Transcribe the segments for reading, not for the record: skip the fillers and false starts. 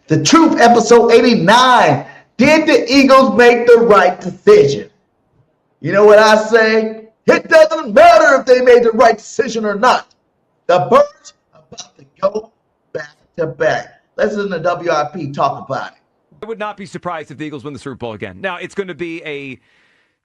The Truth, episode 89. Did the Eagles make the right decision? You know what I say? It doesn't matter if they made the right decision or not. The Birds are about to go back to back. Let's listen to WIP talk about it. I would not be surprised if the Eagles win the Super Bowl again. Now, it's going to be a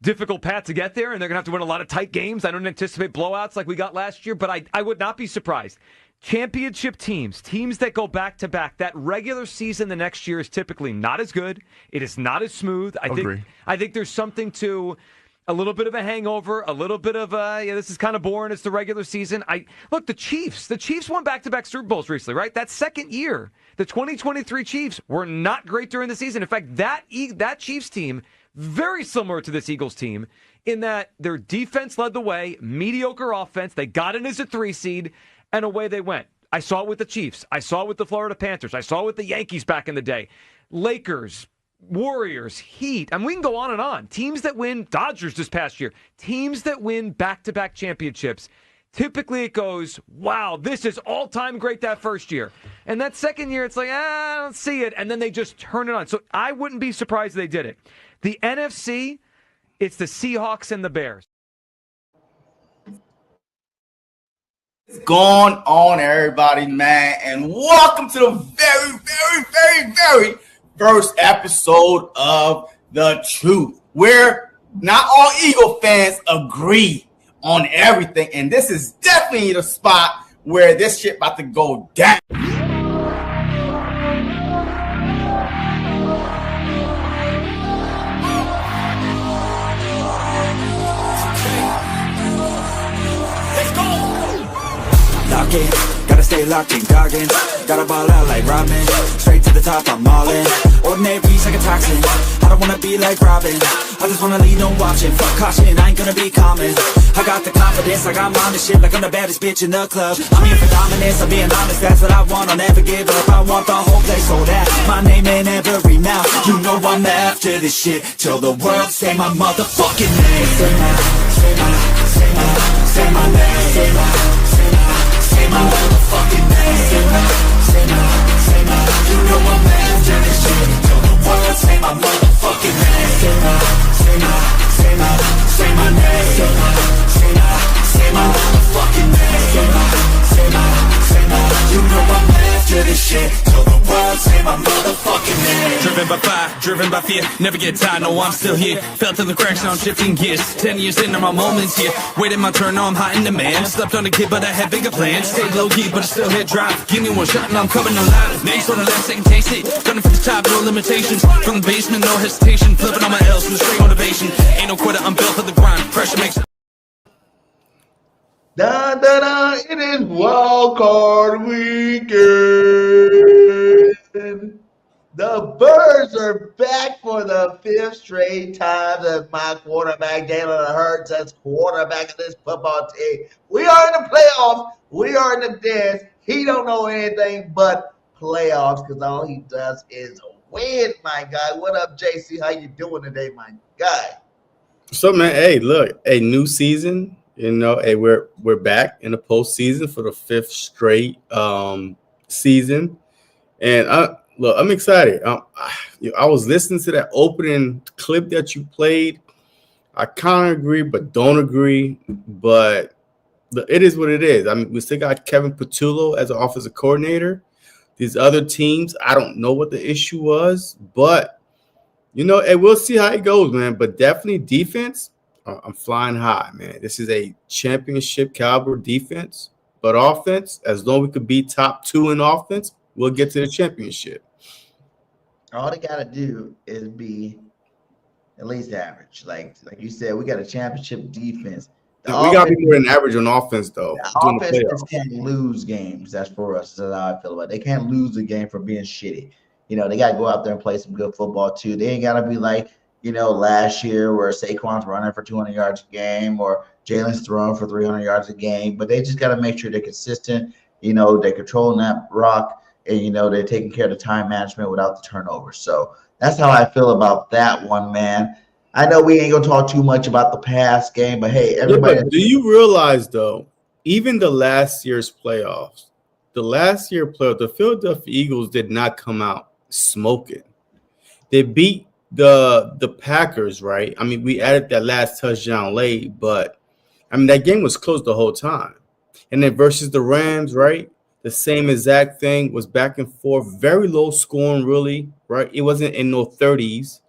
difficult path to get there, and they're going to have to win a lot of tight games. I don't anticipate blowouts like we got last year, but I would not be surprised. Championship teams that go back-to-back, that regular season the next year is typically not as good. It is not as smooth. I think there's something to a little bit of a hangover, a little bit of this is kind of boring. It's the regular season. Look, the Chiefs won back-to-back Super Bowls recently, right? That second year, the 2023 Chiefs were not great during the season. In fact, that Chiefs team, very similar to this Eagles team, in that their defense led the way, mediocre offense. They got in as a 3 seed. And away they went. I saw it with the Chiefs. I saw it with the Florida Panthers. I saw it with the Yankees back in the day. Lakers, Warriors, Heat. And we can go on and on. Teams that win, Dodgers this past year. Teams that win back-to-back championships. Typically it goes, wow, this is all-time great that first year. And that second year, it's like, I don't see it. And then they just turn it on. So I wouldn't be surprised if they did it. The NFC, it's the Seahawks and the Bears. What's going on, everybody, man? And welcome to the very first episode of The Truth, where not all Eagle fans agree on everything. And this is definitely the spot where this shit about to go down. Gotta stay locked in, dogging. Gotta ball out like Robin. Straight to the top, I'm all in. Ordinary's like a toxin. I don't wanna be like Robin. I just wanna lead, no watching. Fuck caution, I ain't gonna be common. I got the confidence, I got mine and shit like I'm the baddest bitch in the club. I'm here for dominance, I'm being honest, that's what I want. I'll never give up, I want the whole place sold out. My name in every mouth. You know I'm after this shit till the world say my motherfucking name. Say my name. Say my motherfucking name. Say my. You know I'm after this shit till the world say my motherfucking name. Say my name. Say my motherfucking name. Say my. You know I'm after this shit till the world say my motherfucking name. Driven by fire, driven by fear, never get tired, no I'm still here. Fell to the cracks, now I'm shifting gears. 10 years in, are my moments here. Waiting my turn, now I'm hot in demand. Slept on a kid, but I had bigger plans. Stayed low key, but I still hit drive. Give me one shot and I'm coming alive. Names on the last second, taste it. Gunning for the top, no limitations. From the basement, no hesitation. Flipping on my L's with straight motivation. Ain't no quitter, I'm built for the grind. Pressure makes it. It is wild card weekend. The Birds are back for the 5th straight time as my quarterback, Jalen Hurts, as quarterback of this football team. We are in the playoffs. We are in the dance. He don't know anything but playoffs because all he does is win, my guy. What up, JC? How you doing today, my guy? So, man, hey, look, a new season. You know, hey, we're back in the postseason for the 5th straight season, and I'm excited. I was listening to that opening clip that you played. I kind of agree, but don't agree. But it is what it is. I mean, we still got Kevin Patullo as an offensive coordinator. These other teams, I don't know what the issue was, but you know, hey, we'll see how it goes, man. But definitely defense. I'm flying high, man. This is a championship caliber defense, but offense, as long as we could be top 2 in offense, we'll get to the championship. All they got to do is be at least average. Like you said, we got a championship defense. We got to be more than average on offense, though. The offense just can't lose games. That's for us. That's how I feel about it. They can't lose a game for being shitty. You know, they got to go out there and play some good football, too. They ain't got to be like, you know, last year where Saquon's running for 200 yards a game or Jalen's throwing for 300 yards a game. But they just got to make sure they're consistent. You know, they're controlling that rock and, you know, they're taking care of the time management without the turnovers. So that's how I feel about that one, man. I know we ain't going to talk too much about the past game, but, hey, everybody. Yeah, but do you realize, though, even the last year's playoffs, the Philadelphia Eagles did not come out smoking. They beat the Packers, right? I mean, we added that last touchdown late, but I mean that game was close the whole time. And then versus the Rams, right? The same exact thing was back and forth, very low scoring, really, right? It wasn't in no 30s,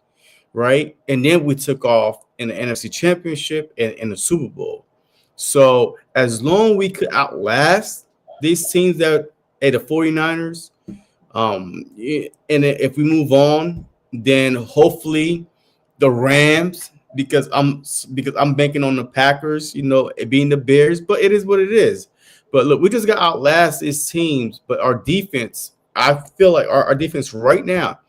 right? And then we took off in the NFC Championship and in the Super Bowl. So as long as we could outlast these teams that the 49ers, and if we move on, then hopefully the Rams, because I'm banking on the Packers, it being the Bears, but it is what it is. But look, we just got to outlast these teams. But our defense, I feel like our defense right now,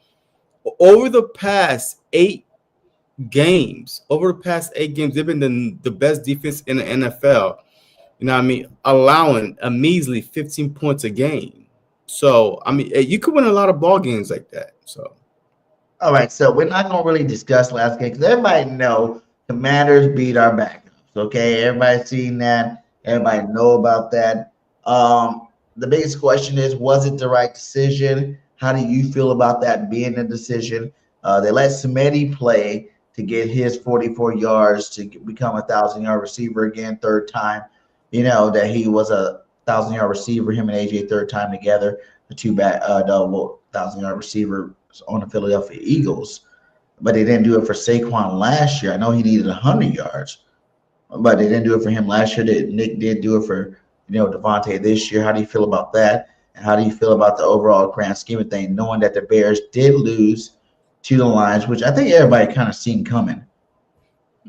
over the past 8 games, they've been the best defense in the NFL. You know what I mean? Allowing a measly 15 points a game. So, I mean, you could win a lot of ball games like that. So, all right. So we're not going to really discuss last game because everybody know Commanders beat our backups. Okay, everybody's seen that. Everybody know about that. The biggest question is, was it the right decision? How do you feel about that being a decision? They let Smitty play to get his 44 yards to become a 1,000-yard receiver again, third time. That he was a 1,000-yard receiver, him and AJ third time together, the two double 1,000-yard receivers on the Philadelphia Eagles. But they didn't do it for Saquon last year. I know he needed 100 yards. But they didn't do it for him last year. Nick did do it for, Devontae this year. How do you feel about that? And how do you feel about the overall grand scheme of things, knowing that the Bears did lose to the Lions, which I think everybody kind of seen coming?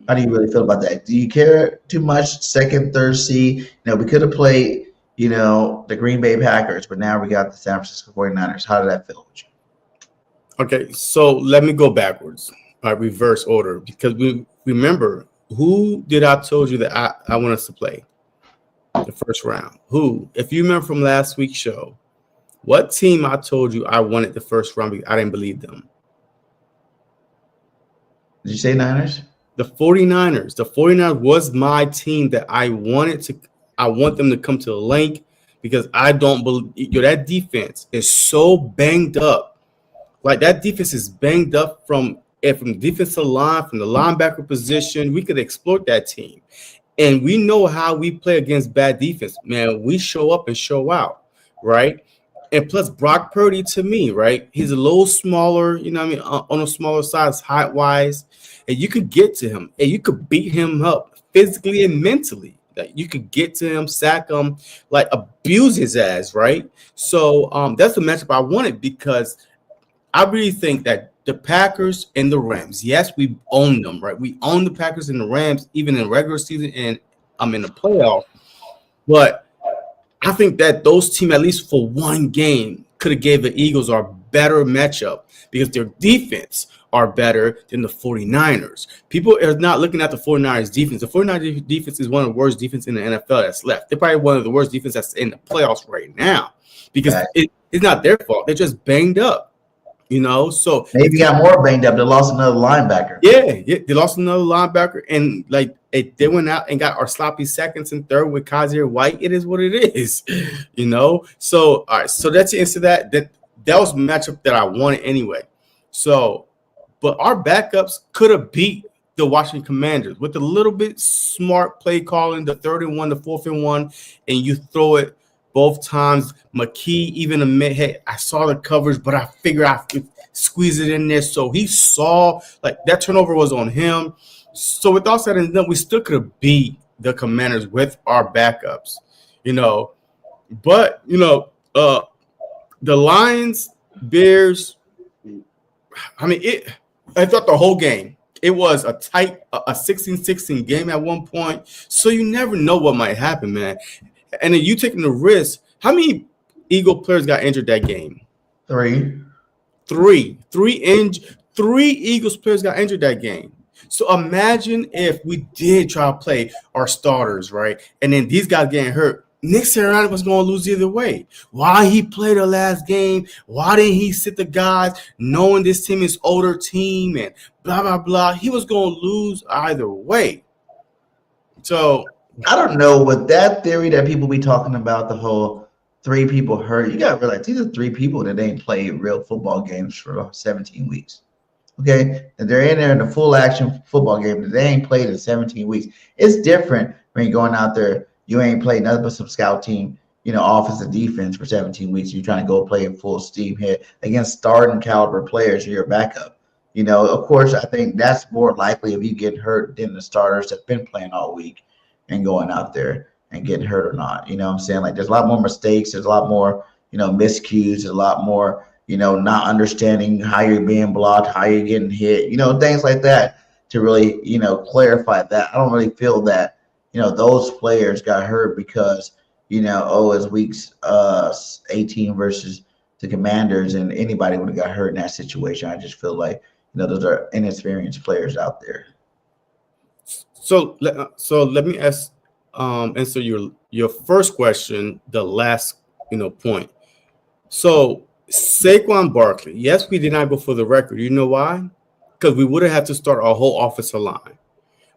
How do you really feel about that? Do you care too much? Second, third seed? We could have played, the Green Bay Packers, but now we got the San Francisco 49ers. How did that feel with you? Okay, so let me go backwards, reverse order, because we remember – who did I told you that I want us to play the first round? Who? If you remember from last week's show, what team I told you I wanted the first round because I didn't believe them? Did you say Niners? The 49ers. The 49ers was my team that I want them to come to the link because I don't believe that defense is so banged up. Like that defense is banged up from the defensive line, from the linebacker position. We could exploit that team. And we know how we play against bad defense. Man, we show up and show out, right? And plus, Brock Purdy, to me, right, he's a little smaller, on a smaller size, height-wise. And you could get to him. And you could beat him up physically and mentally. Like you could get to him, sack him, like abuse his ass, right? So that's the matchup I wanted because I really think that the Packers and the Rams, yes, we own them, right? We own the Packers and the Rams, even in regular season and I'm in the playoff. But I think that those teams, at least for one game, could have gave the Eagles our better matchup because their defense are better than the 49ers. People are not looking at the 49ers defense. The 49ers defense is one of the worst defense in the NFL that's left. They're probably one of the worst defense that's in the playoffs right now because it's not their fault. They're just banged up. So maybe got more banged up. They lost another linebacker. Yeah, they lost another linebacker, and they went out and got our sloppy seconds and third with Kaiser White. It is what it is, So all right, so that's the answer to that. That was a matchup that I wanted anyway. So, but our backups could have beat the Washington Commanders with a little bit smart play calling, the 3rd and 1, the 4th and 1, and you throw it both times. McKee even admit, hey, I saw the coverage, but I figured I could squeeze it in there. So he saw that turnover was on him. So with all said and done, we still could have beat the Commanders with our backups, But the Lions, Bears. I mean, I thought the whole game. It was a tight, a 16-16 game at one point. So you never know what might happen, man. And then you taking the risk. How many Eagle players got injured that game? 3. 3 Eagles players got injured that game. So imagine if we did try to play our starters, right? And then these guys getting hurt. Nick Sirianni was going to lose either way. Why he played the last game? Why didn't he sit the guys knowing this team is older team and blah, blah, blah? He was going to lose either way. So I don't know, with that theory that people be talking about, the whole 3 people hurt. You got to realize these are 3 people that ain't played real football games for 17 weeks. Okay, and they're in there in a full action football game that they ain't played in 17 weeks. It's different when you're going out there. You ain't played nothing but some scout team, offense and defense for 17 weeks. You're trying to go play in full steam hit against starting caliber players or your backup. Of course, I think that's more likely if you get hurt than the starters that's been playing all week and going out there and getting hurt or not. You know what I'm saying? Like there's a lot more mistakes. There's a lot more, miscues. There's a lot more, not understanding how you're being blocked, how you're getting hit, things like that to really, clarify that. I don't really feel that, those players got hurt because, it's weeks 18 versus the Commanders and anybody would have got hurt in that situation. I just feel like, those are inexperienced players out there. So let me answer your first question, the last, point. So Saquon Barkley, yes, we did not go for the record. You know why? Because we would have had to start our whole offensive line.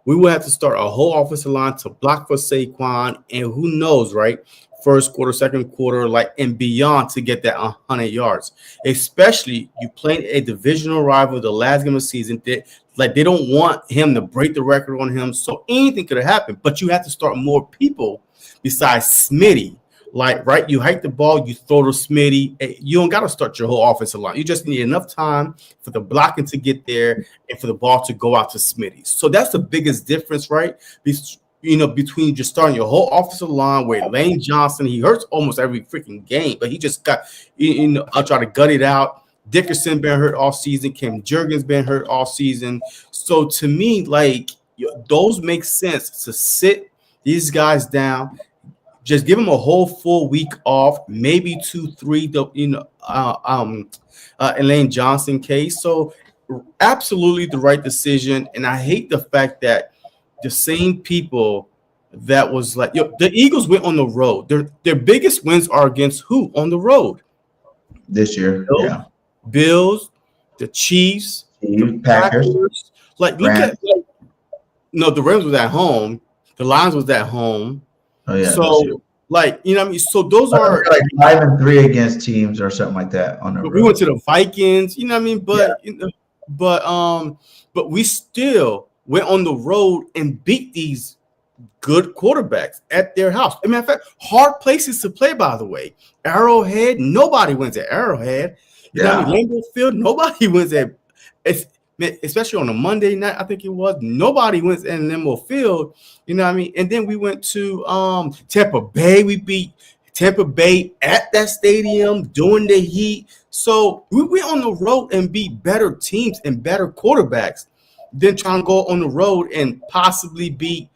We would have to start our whole offensive line to block for Saquon, and who knows, right? First quarter, second quarter, and beyond to get that 100 yards. Especially you playing a divisional rival the last game of the season. They don't want him to break the record on him. So anything could have happened, but you have to start more people besides Smitty. Right, you hike the ball, you throw to Smitty. You don't got to start your whole offensive line. You just need enough time for the blocking to get there and for the ball to go out to Smitty. So that's the biggest difference, right? Between just starting your whole offensive line where Lane Johnson, he hurts almost every freaking game, but he just got, I'll try to gut it out. Dickerson been hurt all season. Cam Jurgens been hurt all season. So to me, those make sense to sit these guys down. Just give them a whole full week off, maybe 2, 3, Elaine Johnson case. So absolutely the right decision. And I hate the fact that the same people that was the Eagles went on the road. Their biggest wins are against who on the road? This year, Bills, the Chiefs, the Packers. Look at the Rams was at home. The Lions was at home. Oh yeah. So what I mean? So those are 5-3 against teams or something like that on the road. We went to the Vikings, you know what I mean? But but we still went on the road and beat these good quarterbacks at their house. As a matter of fact, hard places to play, by the way. Arrowhead, nobody wins at Arrowhead. You know what I mean? Lambeau Field, nobody wins at especially on a Monday night, I think it was. Nobody wins in Lambeau Field, you know what I mean? And then we went to Tampa Bay. We beat Tampa Bay at that stadium during the heat. So we went on the road and beat better teams and better quarterbacks than trying to go on the road and possibly beat,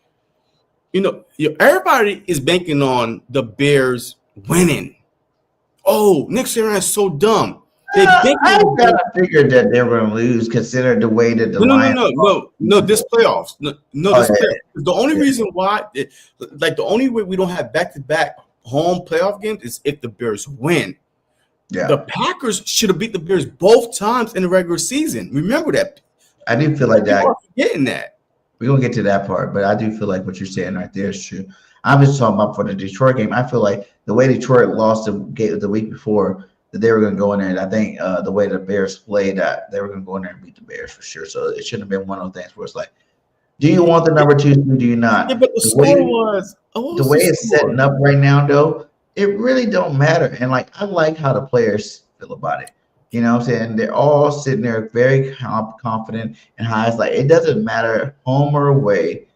everybody is banking on the Bears winning. Oh, Nick Sirianni is so dumb. I kind of figured that they were going to lose, considering the way that the Lions. No. This playoffs. The only reason why, the only way we don't have back-to-back home playoff games is if the Bears win. Yeah. The Packers should have beat the Bears both times in the regular season. Remember that. I do feel like that. Forgetting that. We're going to get to that part, but I do feel like what you're saying right there is true. I'm just talking about for the Detroit game. I feel like the way Detroit lost the week before, that they were going to go in there. And I think the way the Bears played, that they were going to go in there and beat the Bears for sure. So it shouldn't have been one of those things where it's like, do you want the number 2 seed? Do you not? Yeah, but the way it's setting up right now, though, it really don't matter. And I like how the players feel about it. You know what I'm saying? They're all sitting there very confident and high. It's like, it doesn't matter home or away.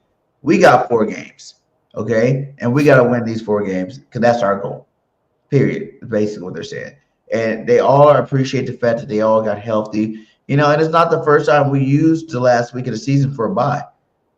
We got 4 games, okay? And we got to win these 4 games because that's our goal, period, is basically what they're saying. And they all appreciate the fact that they all got healthy, and it's not the first time we used the last week of the season for a bye,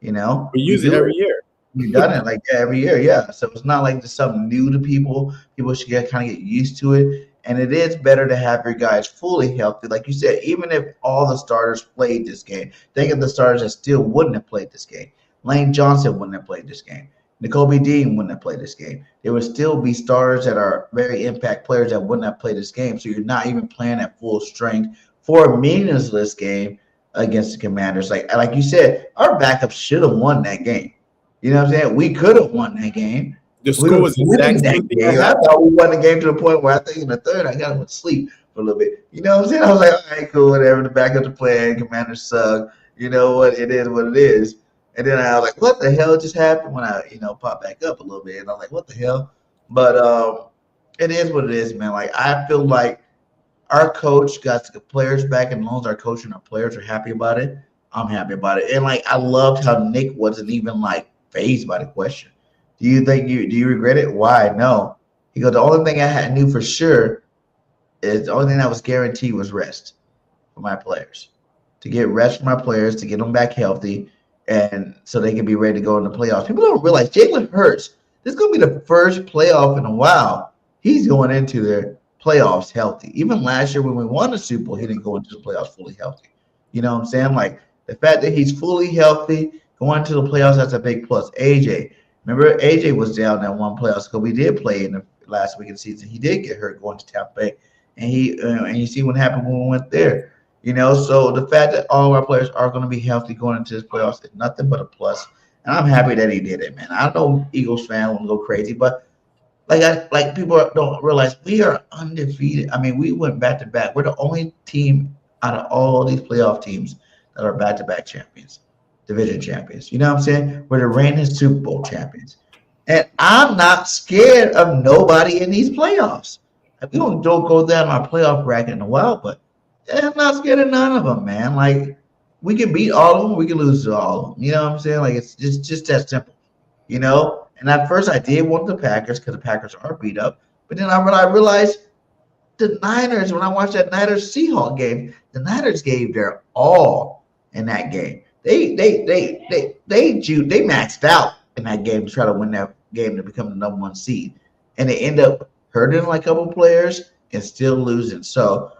We use it every year. We've done it every year, yeah. So it's not like it's something new to people. People should kind of get used to it. And it is better to have your guys fully healthy. Like you said, even if all the starters played this game, think of the starters that still wouldn't have played this game. Lane Johnson wouldn't have played this game. N'Kobe Dean wouldn't have played this game. There would still be starters that are very impact players that wouldn't have played this game. So you're not even playing at full strength for a meaningless game against the Commanders. Like you said, our backup should have won that game. You know what I'm saying? We could have won that game. The We score were was the winning exact that same thing. game. I thought we won the game to the point where I think in the third I got to sleep for a little bit. You know what I'm saying? I was like, all right, cool, whatever. The backup to plan, Commander suck. You know what? It is what it is. And then I was like, what the hell just happened when I, popped back up a little bit? And I'm like, what the hell? But it is what it is, man. Like I feel like our coach got the players back, and as long as our coach and our players are happy about it, I'm happy about it. And like I loved how Nick wasn't even like phased by the question. Do you regret it? Why? No. He goes, the only thing knew for sure is the only thing that was guaranteed was rest for my players. To get rest for my players, to get them back healthy, and so they can be ready to go in the playoffs. People don't realize Jalen Hurts, this is gonna be the first playoff in a while. He's going into the playoffs healthy. Even last year when we won the Super Bowl, he didn't go into the playoffs fully healthy. You know what I'm saying? Like the fact that he's fully healthy going into the playoffs, that's a big plus. AJ, remember AJ was down that one playoffs because we did play in the last week of the season. He did get hurt going to Tampa Bay, and and you see what happened when we went there. So the fact that all of our players are going to be healthy going into this playoffs is nothing but a plus. And I'm happy that he did it, man. I know Eagles fans want to go crazy, but like people don't realize we are undefeated. I mean, we went back to back. We're the only team out of all these playoff teams that are back to back champions, division champions. You know what I'm saying? We're the reigning Super Bowl champions. And I'm not scared of nobody in these playoffs. We don't go down my playoff bracket in a while, but I'm not scared of none of them, man. Like we can beat all of them, we can lose to all of them. You know what I'm saying? Like it's just that simple. And at first I did want the Packers because the Packers are beat up, but then I realized the Niners. When I watched that Niners Seahawks game, the Niners gave their all in that game. They maxed out in that game to try to win that game to become the number one seed, and they end up hurting like a couple players and still losing. So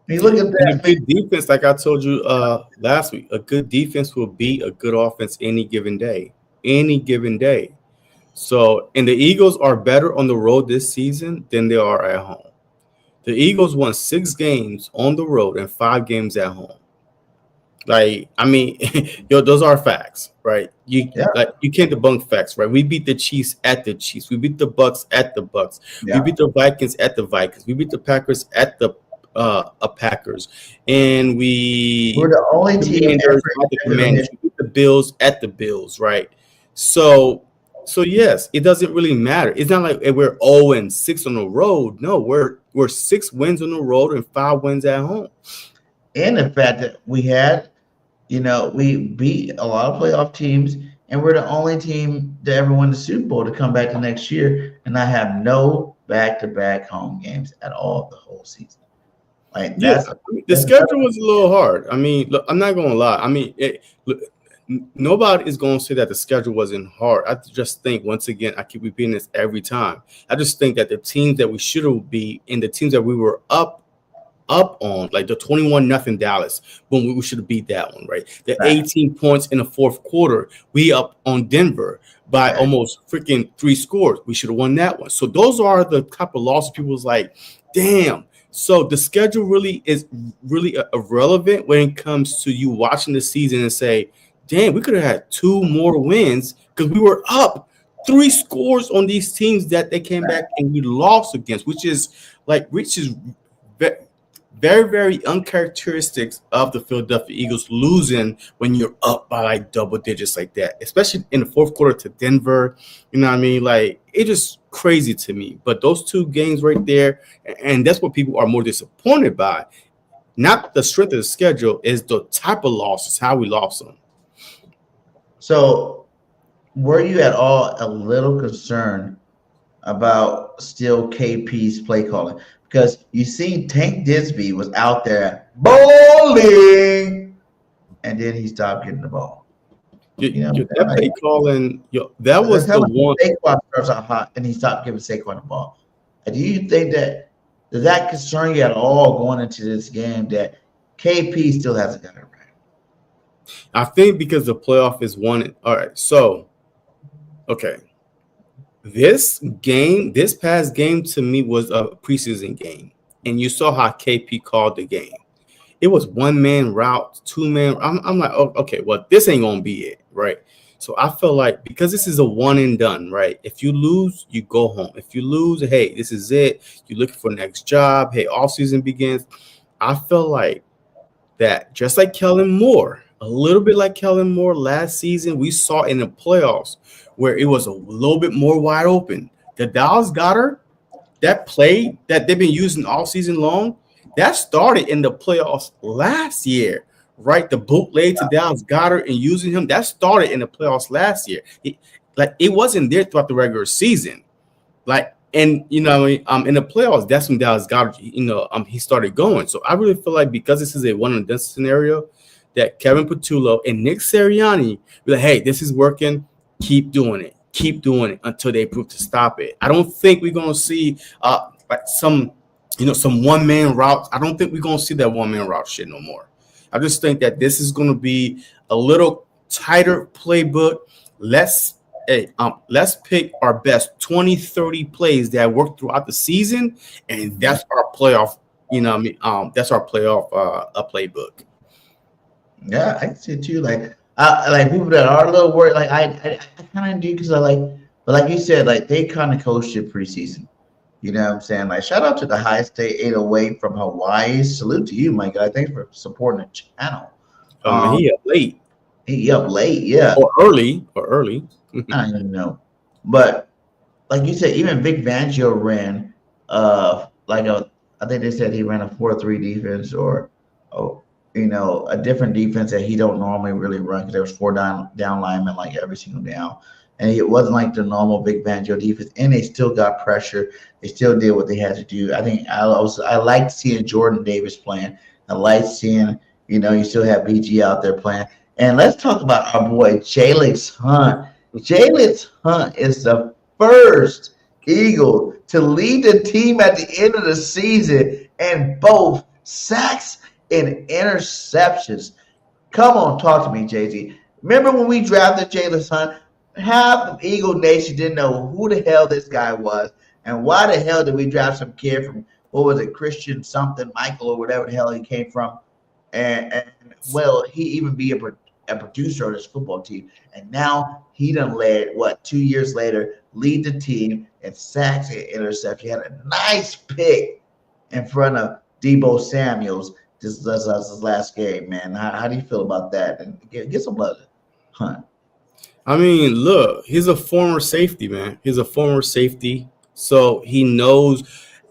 when you look at that, and a good defense, like I told you last week, a good defense will beat a good offense any given day. Any given day. So, and the Eagles are better on the road this season than they are at home. The Eagles won 6 games on the road and 5 games at home. Like, I mean, those are facts, right? You can't debunk facts, right? We beat the Chiefs at the Chiefs. We beat the Bucks at the Bucks. Yeah. We beat the Vikings at the Vikings. We beat the Packers at the Packers, and we're the only team at the Commanders. We beat the Bills at the Bills, right? So yes, it doesn't really matter. It's not like we're 0-6 on the road. No, we're 6 wins on the road and 5 wins at home. And the fact that we had, we beat a lot of playoff teams, and we're the only team to ever win the Super Bowl to come back the next year and not have no back-to-back home games at all the whole season. Like the schedule was a little hard. I mean, look, I'm not gonna lie. I mean, nobody is gonna say that the schedule wasn't hard. I just think, once again, I keep repeating this every time. I just think that the teams that we should have beat and the teams that we were up on, like the 21-0 Dallas, when we should have beat that one, right? The 18 points in the fourth quarter, we up on Denver by almost freaking 3 scores. We should have won that one. So those are the type of losses people's like, damn. So the schedule really is really irrelevant when it comes to you watching the season and say, damn, we could have had 2 more wins because we were up 3 scores on these teams that they came back and we lost against, which is very, very uncharacteristic of the Philadelphia Eagles losing when you're up by like double digits like that, especially in the fourth quarter to Denver. You know what I mean? Like, it's just crazy to me. But those 2 games right there, and that's what people are more disappointed by. Not the strength of the schedule, is the type of losses, how we lost them. So were you at all a little concerned about still KP's play calling? Because you see Tank Disby was out there bowling, and then he stopped getting the ball. That play calling, that was the one. Saquon starts out hot, and he stopped giving Saquon the ball. And do you think does that concern you at all going into this game that KP still hasn't got it right? I think because the playoff is won. All right, so, okay. This past game to me was a preseason game, and you saw how KP called the game. It was 1-man route, 2-man. I'm like, oh, okay, well, this ain't gonna be it, right? So I feel like because this is a one and done, right? If you lose, you go home. If you lose, hey, this is it. You're looking for the next job. Hey, off season begins. I feel like that just like Kellen Moore, a little bit like Kellen Moore last season, we saw in the playoffs where it was a little bit more wide open. The Dallas Goddard, that play that they've been using all season long, that started in the playoffs last year, right? The bootleg to Dallas Goddard and using him, that started in the playoffs last year. It wasn't there throughout the regular season. In the playoffs, that's when Dallas Goddard, he started going. So I really feel like because this is a one and done scenario, that Kevin Patullo and Nick Sirianni be like, hey, this is working. Keep doing it until they prove to stop it. I don't think we're gonna see some one man routes. I don't think we're gonna see that one man route shit no more. I just think that this is gonna be a little tighter playbook. Let's pick our best 20, 30 plays that work throughout the season, and that's our playoff. That's our playoff playbook. Yeah, I can see it too. Like people that are a little worried, like I kind of do because but like you said, like they kind of coached it preseason. You know what I'm saying? Like shout out to the High State 808 from Hawaii. Salute to you, my guy. Thanks for supporting the channel. He up late. Yeah. Or early. I don't even know. But like you said, even Vic Fangio ran I think they said he ran a 4-3 defense or a different defense that he don't normally really run because there was 4 down linemen like every single down. And it wasn't like the normal Vic Fangio defense, and they still got pressure. They still did what they had to do. I think I liked seeing Jordan Davis playing. I liked seeing, you still have BG out there playing. And let's talk about our boy Jalen Hunt. Jalen Hunt is the first Eagle to lead the team at the end of the season in both sacks and interceptions. Come on, talk to me, JG. Remember when we drafted Jalen Hunt? Half of Eagle Nation didn't know who the hell this guy was, and why the hell did we draft some kid from Christian something, Michael or whatever the hell he came from, and he even be a producer on this football team, and now he done led 2 years later lead the team in sacks and interceptions. He had a nice pick in front of Deebo Samuels this last game, man. How do you feel about that? And get some love, Hunt. I mean, look, he's a former safety, man. He's a former safety, so he knows.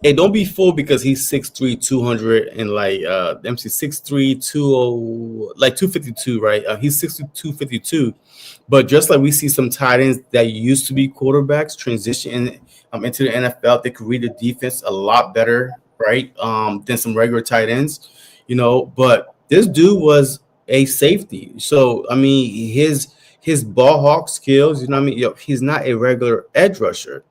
Hey, don't be fooled because he's 6'3", 200, and 6'3", 252, right? He's 6'2", 252. But just like we see some tight ends that used to be quarterbacks transition into the NFL, they could read the defense a lot better, right? Than some regular tight ends, But this dude was a safety, so I mean, his ball hawk skills, he's not a regular edge rusher.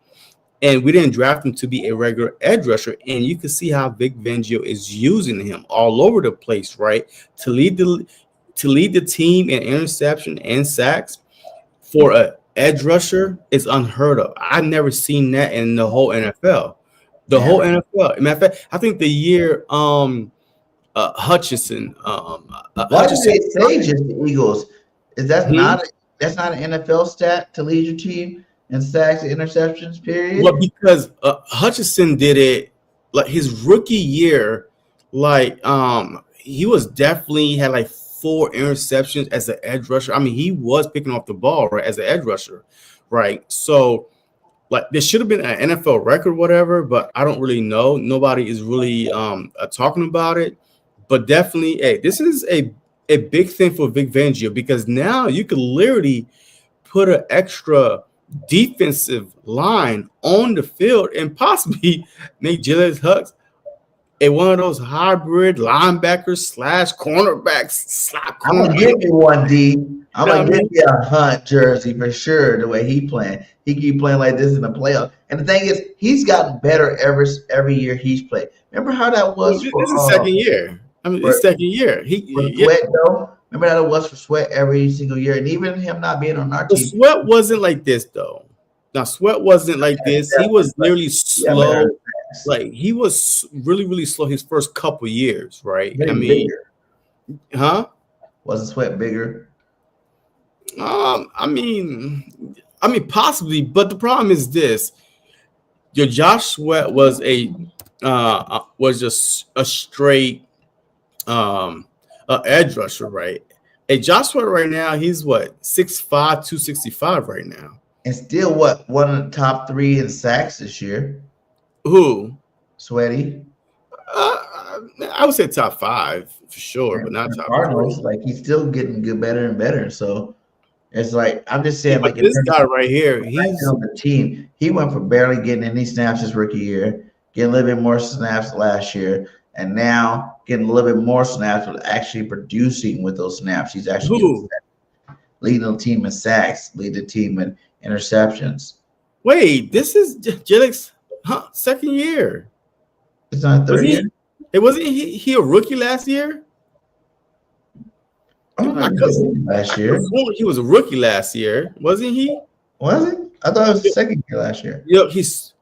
And we didn't draft him to be a regular edge rusher. And you can see how Vic Fangio is using him all over the place, right? To lead the team in interception and sacks for an edge rusher is unheard of. I've never seen that in the whole NFL. Whole NFL. Matter of fact, I think the year Hutchinson. Why did they say just the Eagles? Is that that's not an NFL stat to lead your team in sacks and interceptions, period? Well, because Hutchinson did it like his rookie year, he was definitely had 4 interceptions as an edge rusher. I mean, he was picking off the ball, right, as an edge rusher, right? So, there should have been an NFL record, whatever, but I don't really know. Nobody is really talking about it. But definitely, hey, this is a big thing for Vic Fangio because now you could literally put an extra defensive line on the field and possibly make Jalen Hurts one of those hybrid linebackers / cornerbacks. I'm gonna give you one, D. I'm gonna give you a Hunt jersey for sure. The way he playing, he keep playing like this in the playoffs. And the thing is, he's gotten better every year he's played. Remember how that was? This is second year. I mean, it's second year. Sweat though. Remember how it was for Sweat every single year, and even him not being on our team. Sweat wasn't like this though. Now Sweat wasn't like this. He was literally slow. He was really, really slow his first couple years, right? Bigger. Huh? Wasn't Sweat bigger? Possibly, but the problem is this: your Josh Sweat was just a straight edge rusher, right? A Josh Sweat right now, he's what 6'5", 265 right now. And still, what, one of the top 3 in sacks this year? Who? Sweaty. I would say top 5 for sure, but not top Cardinals. 3. Like, he's still getting good, better and better. So it's like, I'm just saying, like, this guy right here, he's on the team. He went from barely getting any snaps his rookie year, getting a little bit more snaps last year, and now getting a little bit more snaps with actually producing with those snaps. He's actually leading the team in sacks, leading the team in interceptions. Wait, this is Jellick's second year. It's not third year. Wasn't he a rookie last year? Last year. He was a rookie last year, wasn't he? Was it? I thought it was the second year last year. He's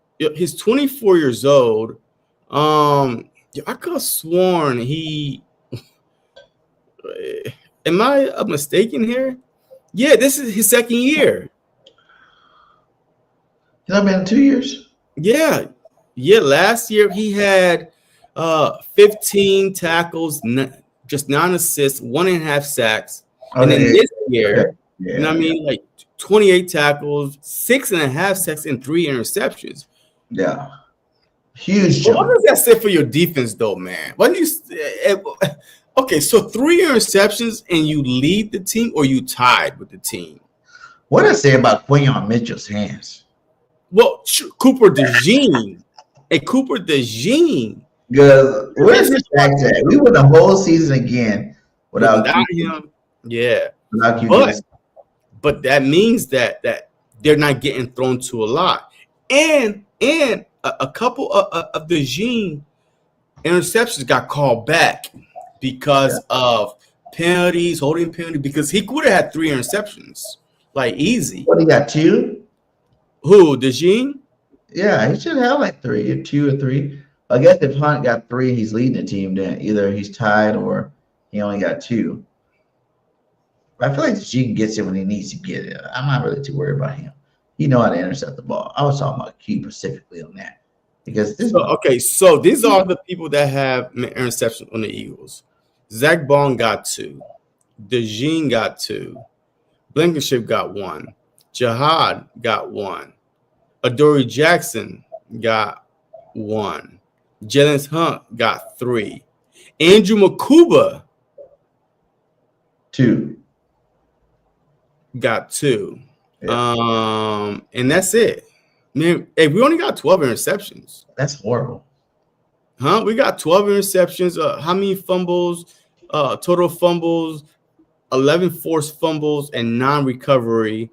24 years old. I could have sworn he. Am I mistaken here? Yeah, this is his second year. He's not been 2 years. Yeah. Last year he had 15 tackles, just 9 assists, 1.5 sacks, and then this year, like 28 tackles, 6.5 sacks, and 3 interceptions. Yeah. Huge jump. What does that say for your defense, though, man? What do you? Okay, so 3 interceptions and you lead the team, or you tied with the team? What does it say about Quinyon Mitchell's hands? Well, Cooper DeJean. Cooper DeJean. Because where's his facts at? We went the whole season again without him. Yeah. Without but that means that they're not getting thrown to a lot. And a couple of DeJean interceptions got called back because of penalties, holding penalty, because he could have had 3 interceptions. Like easy. What, he got 2? Who, DeJean? Yeah, he should have like 3, 2 or 3. I guess if Hunt got 3, he's leading the team. Then either he's tied or he only got 2. But I feel like DeJean gets it when he needs to get it. I'm not really too worried about him. He know how to intercept the ball. I was talking about Q specifically on that because so these are the people that have interceptions on the Eagles. Zach Bond got 2. DeJean got 2. Blankenship got 1. Jihad got 1. Adoree Jackson got 1. Jalen Hunt got 3. Andrew Makuba 2. Got 2. Yeah. And that's it. Man, hey, we only got 12 interceptions. That's horrible. We got 12 interceptions. How many fumbles? Total fumbles, 11 forced fumbles, and 9 recovery.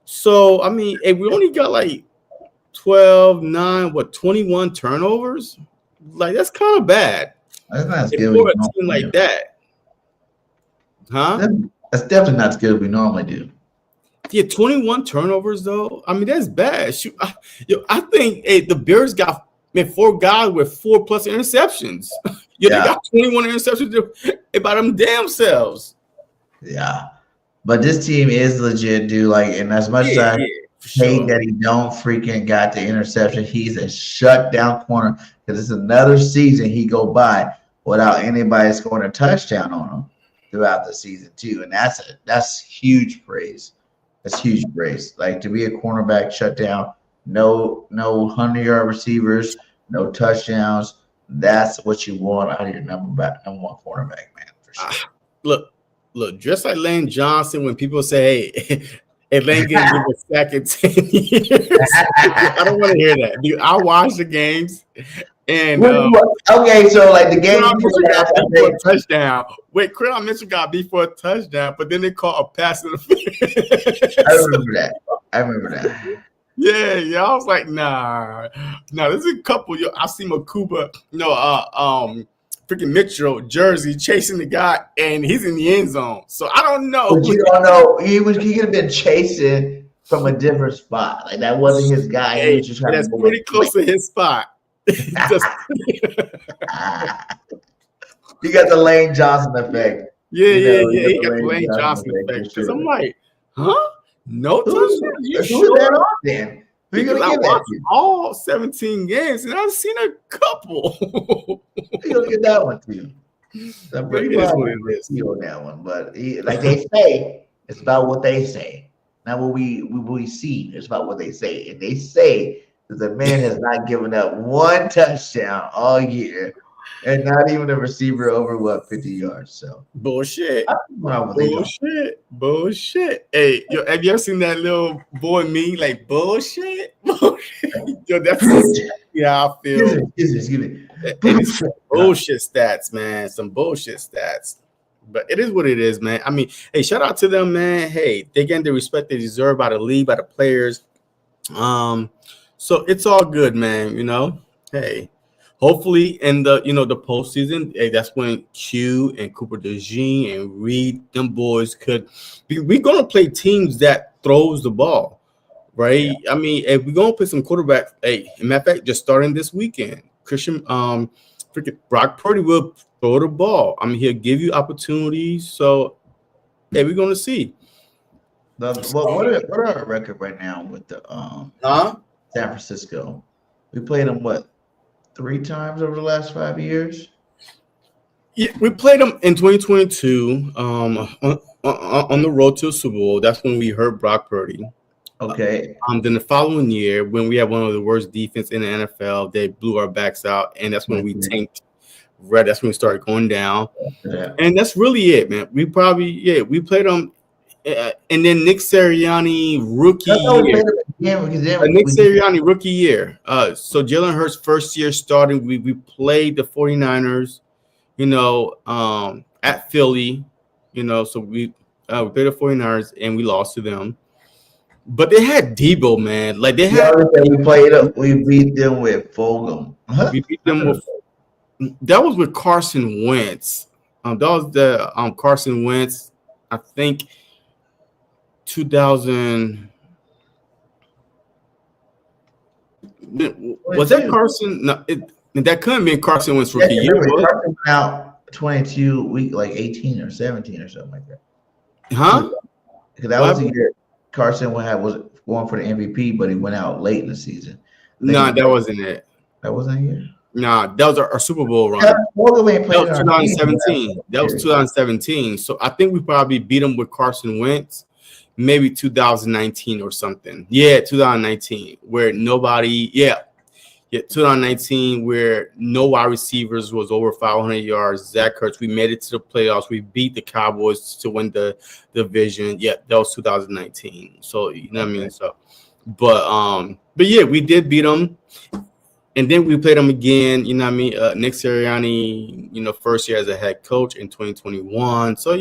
So, I mean, hey, we only got like 12, 9, 21 turnovers? Like, that's kind of bad. That's not as good for a team like that. That's definitely not as good as we normally do. Yeah, 21 turnovers, though. I mean, that's bad. I think the Bears got 4 guys with 4+ interceptions. They got 21 interceptions by them damn selves. Yeah. But this team is legit, dude. Like, and as much as I hate that he don't freaking got the interception, he's a shutdown corner because it's another season he go by without anybody scoring a touchdown on him throughout the season too. And that's huge praise. That's huge praise. Like, to be a cornerback shutdown, no 100-yard receivers, no touchdowns. That's what you want out of your number 1 cornerback, man, for sure. Look, just like Lane Johnson, when people say, hey, Lane can give a sack in 10 years. I don't want to hear that. Dude, I watch the games. And okay, so like the game for a touchdown. Wait, Creon Mitchell got beat for a touchdown, but then they called a pass interference. I remember that. Yeah. I was like, nah. There's a couple. I see Makuba, freaking Mitchell jersey chasing the guy, and he's in the end zone. So I don't know. But you don't know. He could have been chasing from a different spot. Like, that wasn't his guy. He was just trying that's pretty close to his spot. You got the Lane Johnson effect. Yeah. He got the Lane Johnson effect. Because I'm like, Huh? No touchdowns? You Who's sure? that on then? Who you Because gonna I give that watched to? all 17 games and I've seen a couple. Who you gonna give that one to? I'm But pretty it is what positive it is. on that one, but like they say, it's about what they say, not what we see. It's about what they say, and they say that the man has not given up one touchdown all year, and not even a receiver over 50 yards. So Bullshit. I don't know what they don't. Bullshit. Hey, yo, have you ever seen that little boy me like bullshit? Yo, that's yeah, I feel. Excuse me. Hey, this is bullshit stats, man. Some bullshit stats. But it is what it is, man. I mean, hey, shout out to them, man. Hey, they getting the respect they deserve by the league, by the players. So it's all good, man. You know, hey, hopefully in the the postseason, hey, that's when Q and Cooper DeJean and Reed, them boys could. We're gonna play teams that throws the ball, right? Yeah. I mean, if we're gonna play some quarterbacks, hey, matter of fact, just starting this weekend, freaking Brock Purdy will throw the ball. I mean, he'll give you opportunities. So, hey, we're gonna see. What are our record right now with the Huh? San Francisco? We played them 3 times over the last 5 years. Yeah, we played them in 2022 on the road to the Super Bowl. That's when we hurt Brock Purdy. Okay. Then the following year, when we had one of the worst defense in the NFL, they blew our backs out, and that's when we tanked. Right, that's when we started going down, and that's really it, man. We played them, and then Nick Sirianni rookie year. Nick Sirianni rookie year. So Jalen Hurts first year starting, we played the 49ers, at Philly, so we played the 49ers and we lost to them. But they had Debo, man. Like they had. We beat them with Fulgham. We beat them with. That was with Carson Wentz. That was the Carson Wentz. I think 2000. Was that Carson? No, that couldn't be Carson Wentz rookie year. Carson went out 22 week, like 18 or 17 or something like that. Huh? Because that was the year Carson was going for the MVP, but he went out late in the season. No, that wasn't it. That wasn't a year. Nah, that was our Super Bowl run. That was 2017. That was 2017. So I think we probably beat them with Carson Wentz, maybe 2019 or something. Yeah, 2019, where 2019, where no wide receivers was over 500 yards. Zach Ertz, we made it to the playoffs. We beat the Cowboys to win the division. Yeah, that was 2019. So you know what I mean. So, but yeah, we did beat them. And then we played them again, you know what I mean? Nick Sirianni, first year as a head coach in 2021. So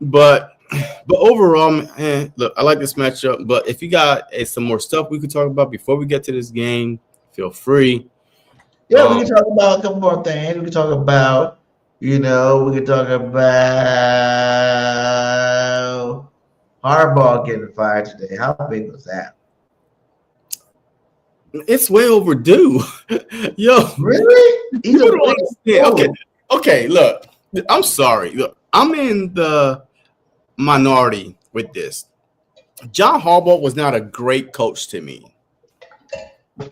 but overall, man, look, I like this matchup. But if you got some more stuff we could talk about before we get to this game, feel free. Yeah, we can talk about a couple more things. We can talk about, Harbaugh getting fired today. How big was that? It's way overdue. Yo. Really? You don't understand. Okay, look. I'm sorry. Look, I'm in the minority with this. John Harbaugh was not a great coach to me.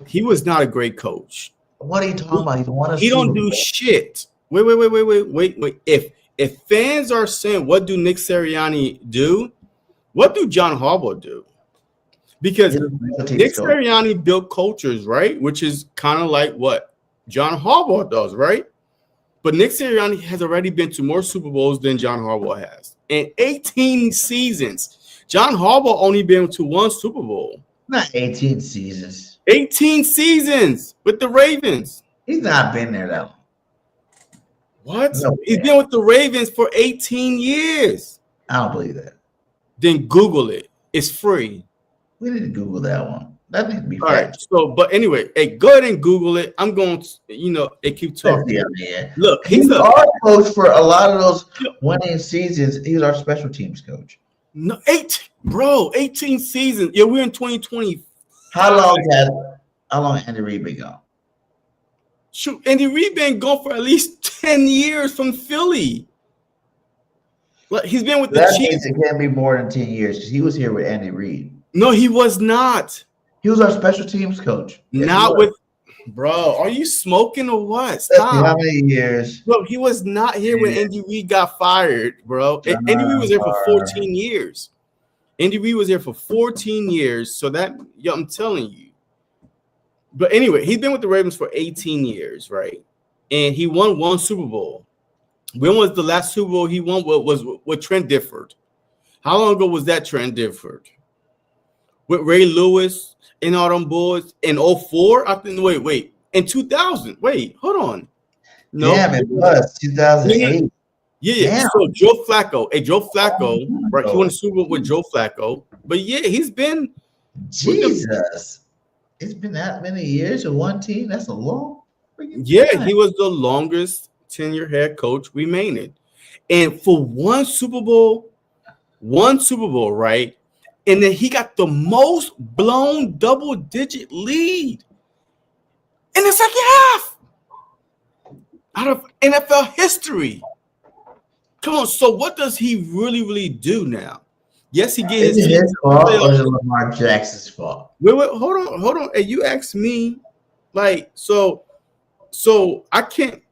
He was not a great coach. What are you talking about? He don't do shit. Wait. If fans are saying, what do Nick Sirianni do? What do John Harbaugh do? Because Nick Sirianni built cultures, right? Which is kind of like what John Harbaugh does, right? But Nick Sirianni has already been to more Super Bowls than John Harbaugh has. In 18 seasons, John Harbaugh only been to 1 Super Bowl. Not 18 seasons. 18 seasons with the Ravens. He's not been there that long. What? No, he's been with the Ravens for 18 years. I don't believe that. Then Google it. It's free. We need to Google that one. That needs to be all right. So, but anyway, hey, go ahead and Google it. I'm going to, keep talking. Yeah. Look, he's our coach for a lot of those winning seasons. He's our special teams coach. No, 18 seasons. Yeah, we're in 2020. How long Andy Reid been gone? Shoot, Andy Reid been gone for at least 10 years from Philly. Look, he's been with the That Chiefs. means it can't be more than 10 years because he was here with Andy Reid. No, he was not. He was our special teams coach. Yes, Not with, bro. Are you smoking or what? Let's see how Stop. many years? Bro, he was not here when Andy Reid got fired, bro. Andy Reid was there for 14 years. Andy Reid was here for 14 years. So that, yo, I'm telling you. But anyway, he's been with the Ravens for 18 years, right? And he won one Super Bowl. When was the last Super Bowl he won? What was with Trent Difford? How long ago was that Trent Difford? With Ray Lewis and all them boys in 04? I think. Wait. In 2000. Wait, hold on. No, Damn, it was 2008. Yeah. Damn. So Joe Flacco, right? He won the Super Bowl with Joe Flacco. But yeah, he's been. Jesus, it's been that many years with one team. That's a long. Yeah, he was the longest tenure head coach remaining, and for one Super Bowl, right? And then he got the most blown double-digit lead in the second half out of NFL history. Come on, so what does he really do now? Yes, he gets his fault or is it Lamar Jackson's fault? Wait, hold on. Hey, you asked me, like, so I can't.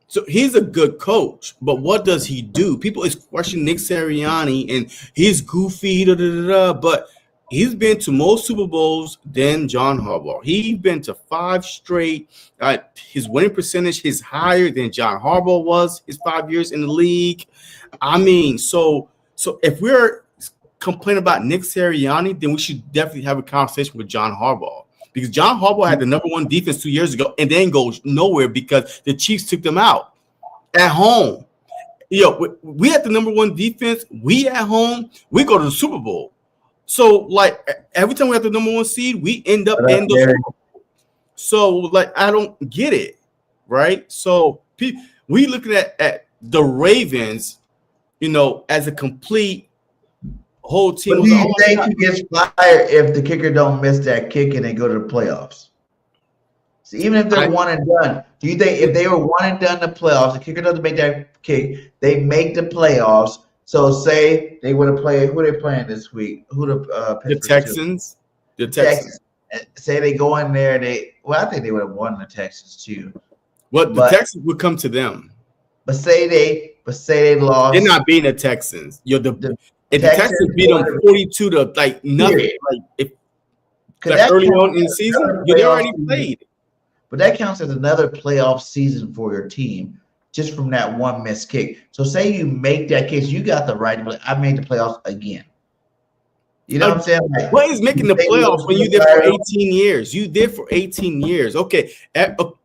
So he's a good coach, but what does he do? People is questioning Nick Sirianni and he's goofy, but he's been to more Super Bowls than John Harbaugh. He's been to 5 straight. His winning percentage is higher than John Harbaugh was his 5 years in the league. I mean, so if we're complaining about Nick Sirianni, then we should definitely have a conversation with John Harbaugh. Because John Harbaugh had the number 1 defense 2 years ago and then goes nowhere because the Chiefs took them out at home. We had the number 1 defense. We at home, we go to the Super Bowl. So, like, every time we have the number 1 seed, we end up in the Super Bowl. So, like, I don't get it, right? So, we looking at the Ravens, as a complete whole team. But do you think he gets fired if the kicker don't miss that kick and they go to the playoffs? So even if they're one and done, do you think if they were one and done in the playoffs, the kicker doesn't make that kick, they make the playoffs? So say they would have played. Who are they playing this week? The Texans. The Texans. Say they go in there. I think they would have won the Texans too. The Texans would come to them. But say they lost. They're not beating the Texans. If the Texans beat them 42 to like nothing, early on in the season, they already played. But that counts as another playoff season for your team, just from that one missed kick. So say you make that case, you got the right to play. I made the playoffs again. You know what I'm saying? Like, what is making the playoffs when you did for 18 years? You did for 18 years. Okay,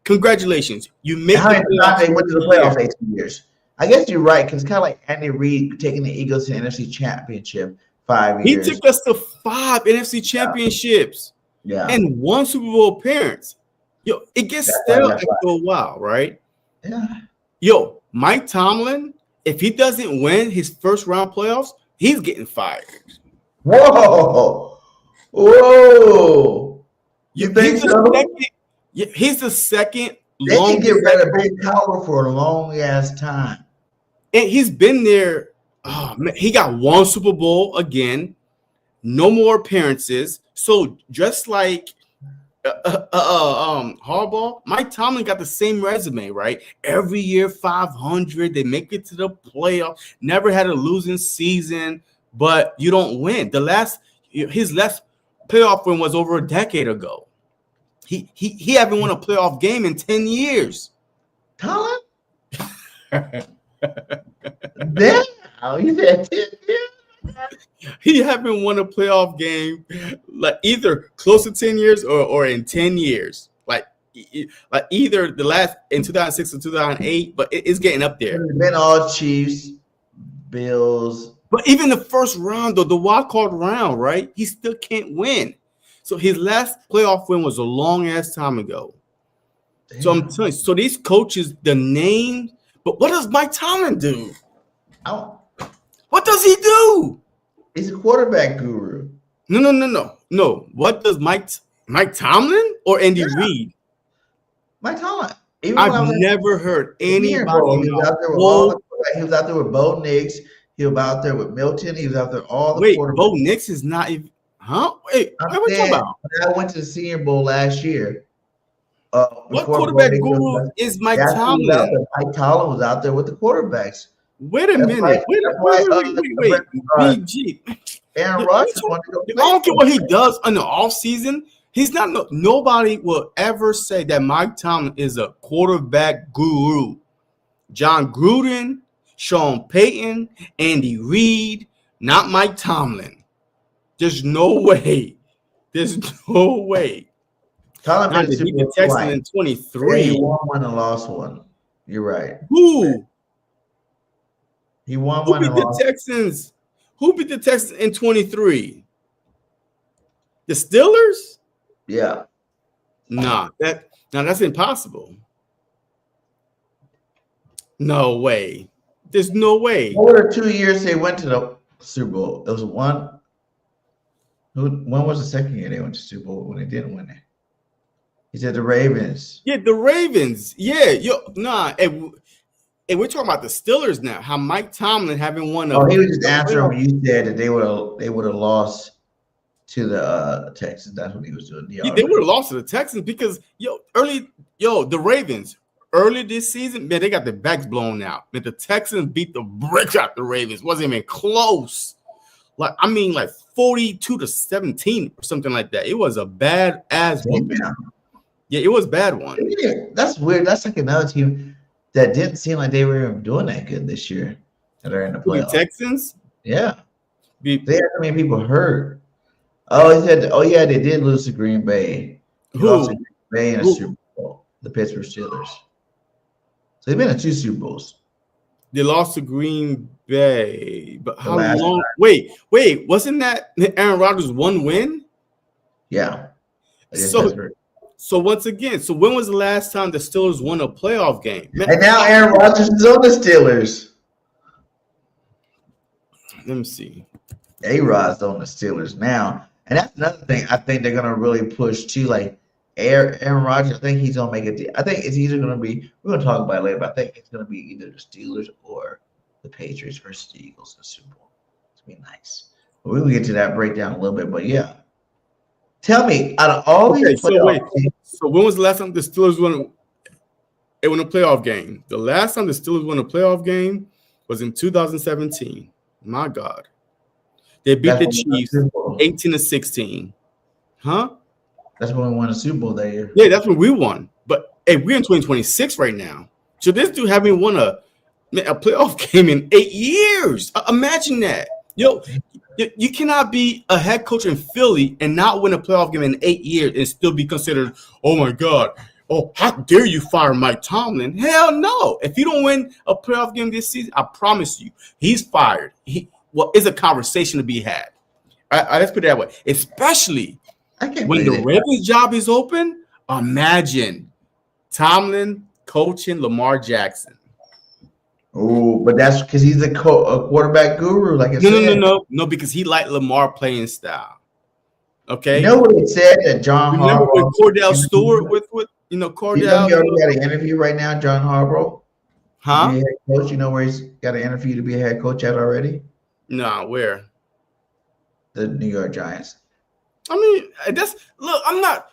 congratulations. You made how many times they went to the playoffs 18 years? I guess you're right, because it's kind of like Andy Reid taking the Eagles to the NFC Championship 5 years. He took us to 5 NFC championships and 1 Super Bowl appearance. Yo, it gets stale after a while, right? Yeah. Yo, Mike Tomlin, if he doesn't win his first round playoffs, he's getting fired. Whoa. You think so? He's the second. They can get rid of Big Power for a long ass time. And he's been there. Oh, man, he got 1 Super Bowl again. No more appearances. So just like Harbaugh, Mike Tomlin got the same resume, right? Every year 500, they make it to the playoff. Never had a losing season, but you don't win. His last playoff win was over a decade ago. He haven't won a playoff game in 10 years. Tomlin? Damn, you said 10 years? He haven't won a playoff game like either close to 10 years or in 10 years. Like either the last in 2006 or 2008, but it's getting up there. It's been all Chiefs, Bills. But even the first round, though, the wild card round, right? He still can't win. So his last playoff win was a long ass time ago. Damn. So I'm telling you, so these coaches, the name, but what does Mike Tomlin do? What does he do? He's a quarterback guru. No. What does Mike Tomlin or Andy Reid? Mike Tomlin. I've never heard anybody. He was out there with Bo Nix. He was out there with Milton. He was out there all the Wait, quarterbacks. Bo Nix is not even. Huh? Wait, I'm what are we talking saying, about? when I went to the Senior Bowl last year. What Before quarterback Bo Nix guru was, is Mike that's who was out Tomlin? there. Mike Tomlin was out there with the quarterbacks. Wait a That's minute. why. Wait, That's wait, why. wait, wait, wait, wait. BG. Aaron I Rodgers wanted to go play. don't care for what him. he does in the offseason. He's not. Nobody will ever say that Mike Tomlin is a quarterback guru. John Gruden, Sean Payton, Andy Reid, not Mike Tomlin. There's no way. There's no way. Tomlin Now been they to beat Super the Bowl Texans twice. in Yeah, 23. he won one and lost one. You're right. Who? He won Who one beat and the lost. Texans? Who beat the Texans in 23? The Steelers? Yeah. Nah, that's impossible. No way. There's no way. What were the 2 years they went to the Super Bowl? It was one. When was the second year they went to Super Bowl when they didn't win it? He said the Ravens. Yeah, the Ravens. Yeah, and we're talking about the Steelers now. How Mike Tomlin having won a. Oh, he was just answering when you said that they would have lost to the Texans. That's what he was doing. Yeah, they would have lost to the Texans because the Ravens early this season, man, they got their backs blown out. Man, the Texans beat the bricks out the Ravens. Wasn't even close. Like 42-17 or something like that. It was a bad ass whooping. Yeah, it was a bad one. That's weird. That's like another team that didn't seem like they were even doing that good this year. That are in the playoffs. The Texans? Yeah. They had so many people hurt. Oh, he said, oh yeah, they did lose to Green Bay. They lost to Green Bay in a Super Bowl. The Pittsburgh Steelers. So they've been in 2 Super Bowls. They lost to Green Bay, but how last long? time. Wait, wasn't that Aaron Rodgers' one win? Yeah. So once again, so when was the last time the Steelers won a playoff game? Man, and now Aaron Rodgers is on the Steelers. Let me see. A-Rod's on the Steelers now. And that's another thing I think they're gonna really push too. Like Aaron Rodgers, I think he's gonna make it. I think it's either gonna be. We're gonna talk about it later, but I think it's gonna be either the Steelers or the Patriots versus the Eagles in the Super Bowl. It's gonna be nice. But we will get to that breakdown a little bit. But yeah, tell me, out of all these playoff teams, so when was the last time the Steelers won a playoff game? The last time the Steelers won a playoff game was in 2017. My God, they beat the Chiefs 18-16. Huh? That's when we won the Super Bowl that year. Yeah, that's when we won. But hey, we're in 2026 right now. So this dude haven't won a playoff game in 8 years. Imagine that. You cannot be a head coach in Philly and not win a playoff game in 8 years and still be considered, oh my God, oh, how dare you fire Mike Tomlin? Hell no. If you don't win a playoff game this season, I promise you, he's fired. It's a conversation to be had. Let's put it that way. Especially when the Ravens job is open, imagine Tomlin coaching Lamar Jackson. Oh, but that's because he's a quarterback guru, like I said. No, because he liked Lamar playing style. Okay. You know what it said that John Remember Harbaugh with Cordell Stewart with Cordell. You know he already got an interview right now, John Harbaugh. Huh? Head coach. You know where he's got an interview to be a head coach at already? No, where? The New York Giants. I mean, look. I'm not.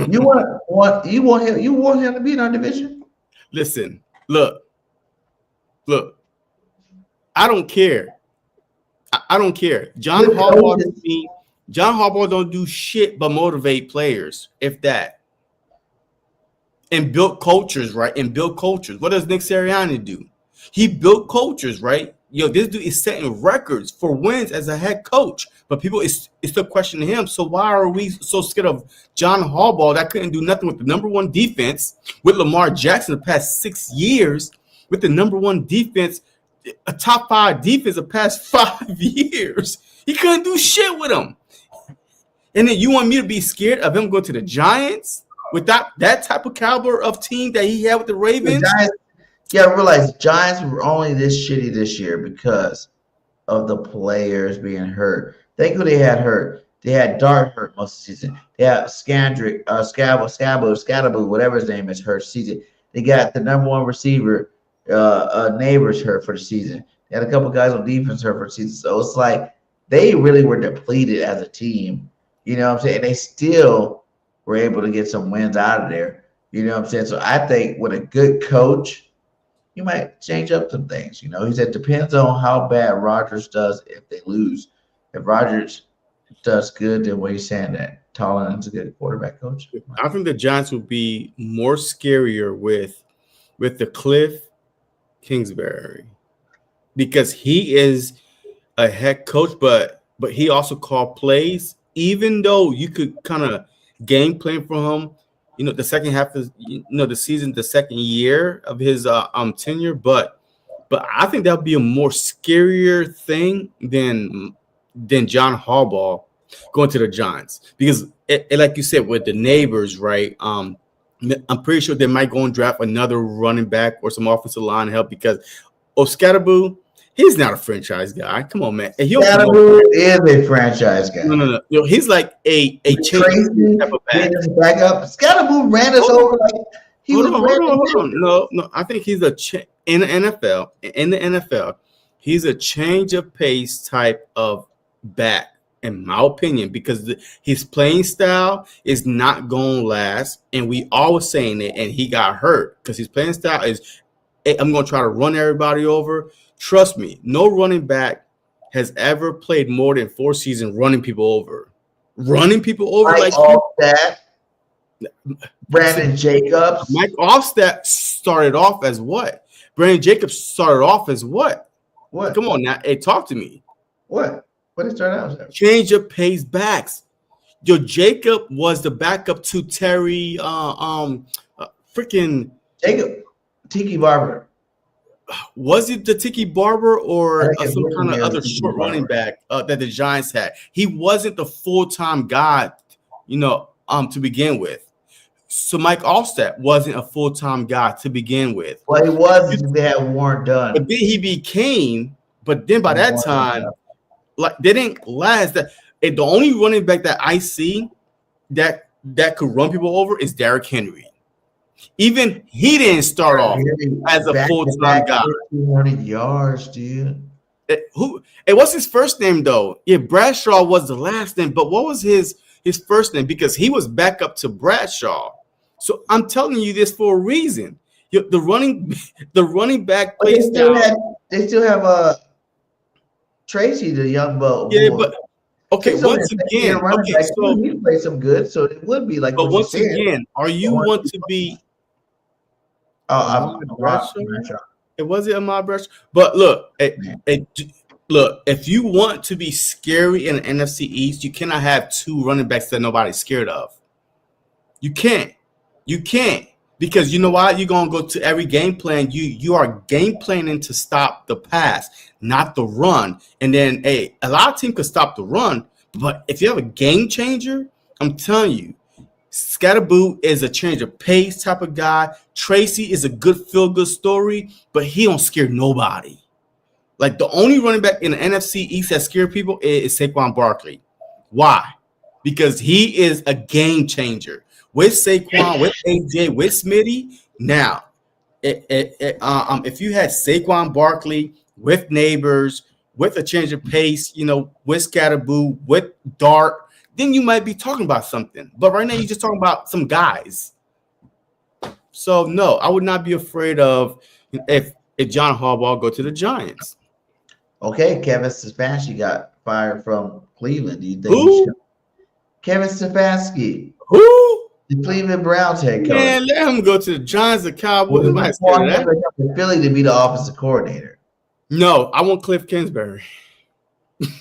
You want him to be in our division? Listen, look. I don't care. I don't care. John Harbaugh don't do shit but motivate players, if that. And build cultures, right? And build cultures. What does Nick Sirianni do? He built cultures, right? This dude is setting records for wins as a head coach. But people is still questioning him. So why are we so scared of John Harbaugh that couldn't do nothing with the number one defense with Lamar Jackson the past 6 years, with the number one defense, a top 5 defense the past 5 years? He couldn't do shit with him. And then you want me to be scared of him going to the Giants with that type of caliber of team that he had with the Ravens? I realize Giants were only this shitty this year because of the players being hurt. Think who they had hurt. They had Dart hurt most of the season. They had Scandrick, Scadaboo, whatever his name is, hurt season. They got the number one receiver, Neighbors hurt for the season. They had a couple guys on defense hurt for the season. So it's like they really were depleted as a team. You know what I'm saying? They still were able to get some wins out of there. You know what I'm saying? So I think with a good coach, you might change up some things. You know, he said depends on how bad Rodgers does if they lose. If Rodgers does good, then what he's saying that Tomlin's a good quarterback coach. I think the Giants would be more scarier with the Cliff Kingsbury because he is a head coach, but he also called plays. Even though you could kind of game plan for him, you know, the second half of the season, the second year of his tenure, but I think that would be a more scarier thing than John Harbaugh going to the Giants because, like you said, with the neighbors, right? I'm pretty sure they might go and draft another running back or some offensive line help because Scatterboo, he's not a franchise guy. Come on, man. Scatterboo is a franchise guy. No. You know, he's like a Tracy type of back. Backup. Scatterboo ran us over like he was. Hold on. No. I think he's in the NFL. In the NFL, he's a change of pace type of back, in my opinion, because his playing style is not going to last. And we always saying it, and he got hurt because his playing style is, I'm going to try to run everybody over. Trust me, no running back has ever played more than 4 seasons running people over. Like Offstat, Brandon Jacobs. Mike Offstat started off as what? Brandon Jacobs started off as what? What? Come on now. Hey, talk to me. What? What did it start out as? Change of pace backs. Your Jacob was the backup to Terry freaking Jacob Tiki Barber. Was it the Tiki Barber or some kind of other short Barber. running back that the Giants had? He wasn't the full-time guy, to begin with. So Mike Allstat wasn't a full-time guy to begin with. Well, he was. They had Warren Dunn. But then he became. But then by that time, like they didn't last. That the only running back that I see that could run people over is Derrick Henry. Even he didn't start off as a full-time guy. 200 yards, dude. What's his first name though? Yeah, Bradshaw was the last name, but what was his first name? Because he was back up to Bradshaw. So I'm telling you this for a reason. The running back plays down. They still have Tracy, the young buck. Yeah, but okay. Once again, okay, so he played some good, so it would be like. But once again, are you want to be? It wasn't Ahmad Bradshaw. But look, look. If you want to be scary in the NFC East, you cannot have 2 running backs that nobody's scared of. You can't. Because you know why? You're gonna go to every game plan. You are game planning to stop the pass, not the run. And then a lot of teams could stop the run, but if you have a game changer, I'm telling you, Scatterboo is a change of pace type of guy. Tracy is a good feel-good story, but he don't scare nobody. Like the only running back in the NFC East that scare people is Saquon Barkley. Why? Because he is a game changer. With Saquon, with AJ, with Smitty. Now, if you had Saquon Barkley with Neighbors, with a change of pace, with Scatterboo, with Dart, then you might be talking about something. But right now, you're just talking about some guys. So no, I would not be afraid of if John Harbaugh go to the Giants. Okay, Kevin Stefanski got fired from Cleveland. Do you think Kevin Stefanski? Who? The Cleveland Browns head coach. Man, let him go to the Giants or Cowboys. Philly to be the offensive coordinator. No, I want Cliff Kingsbury. That's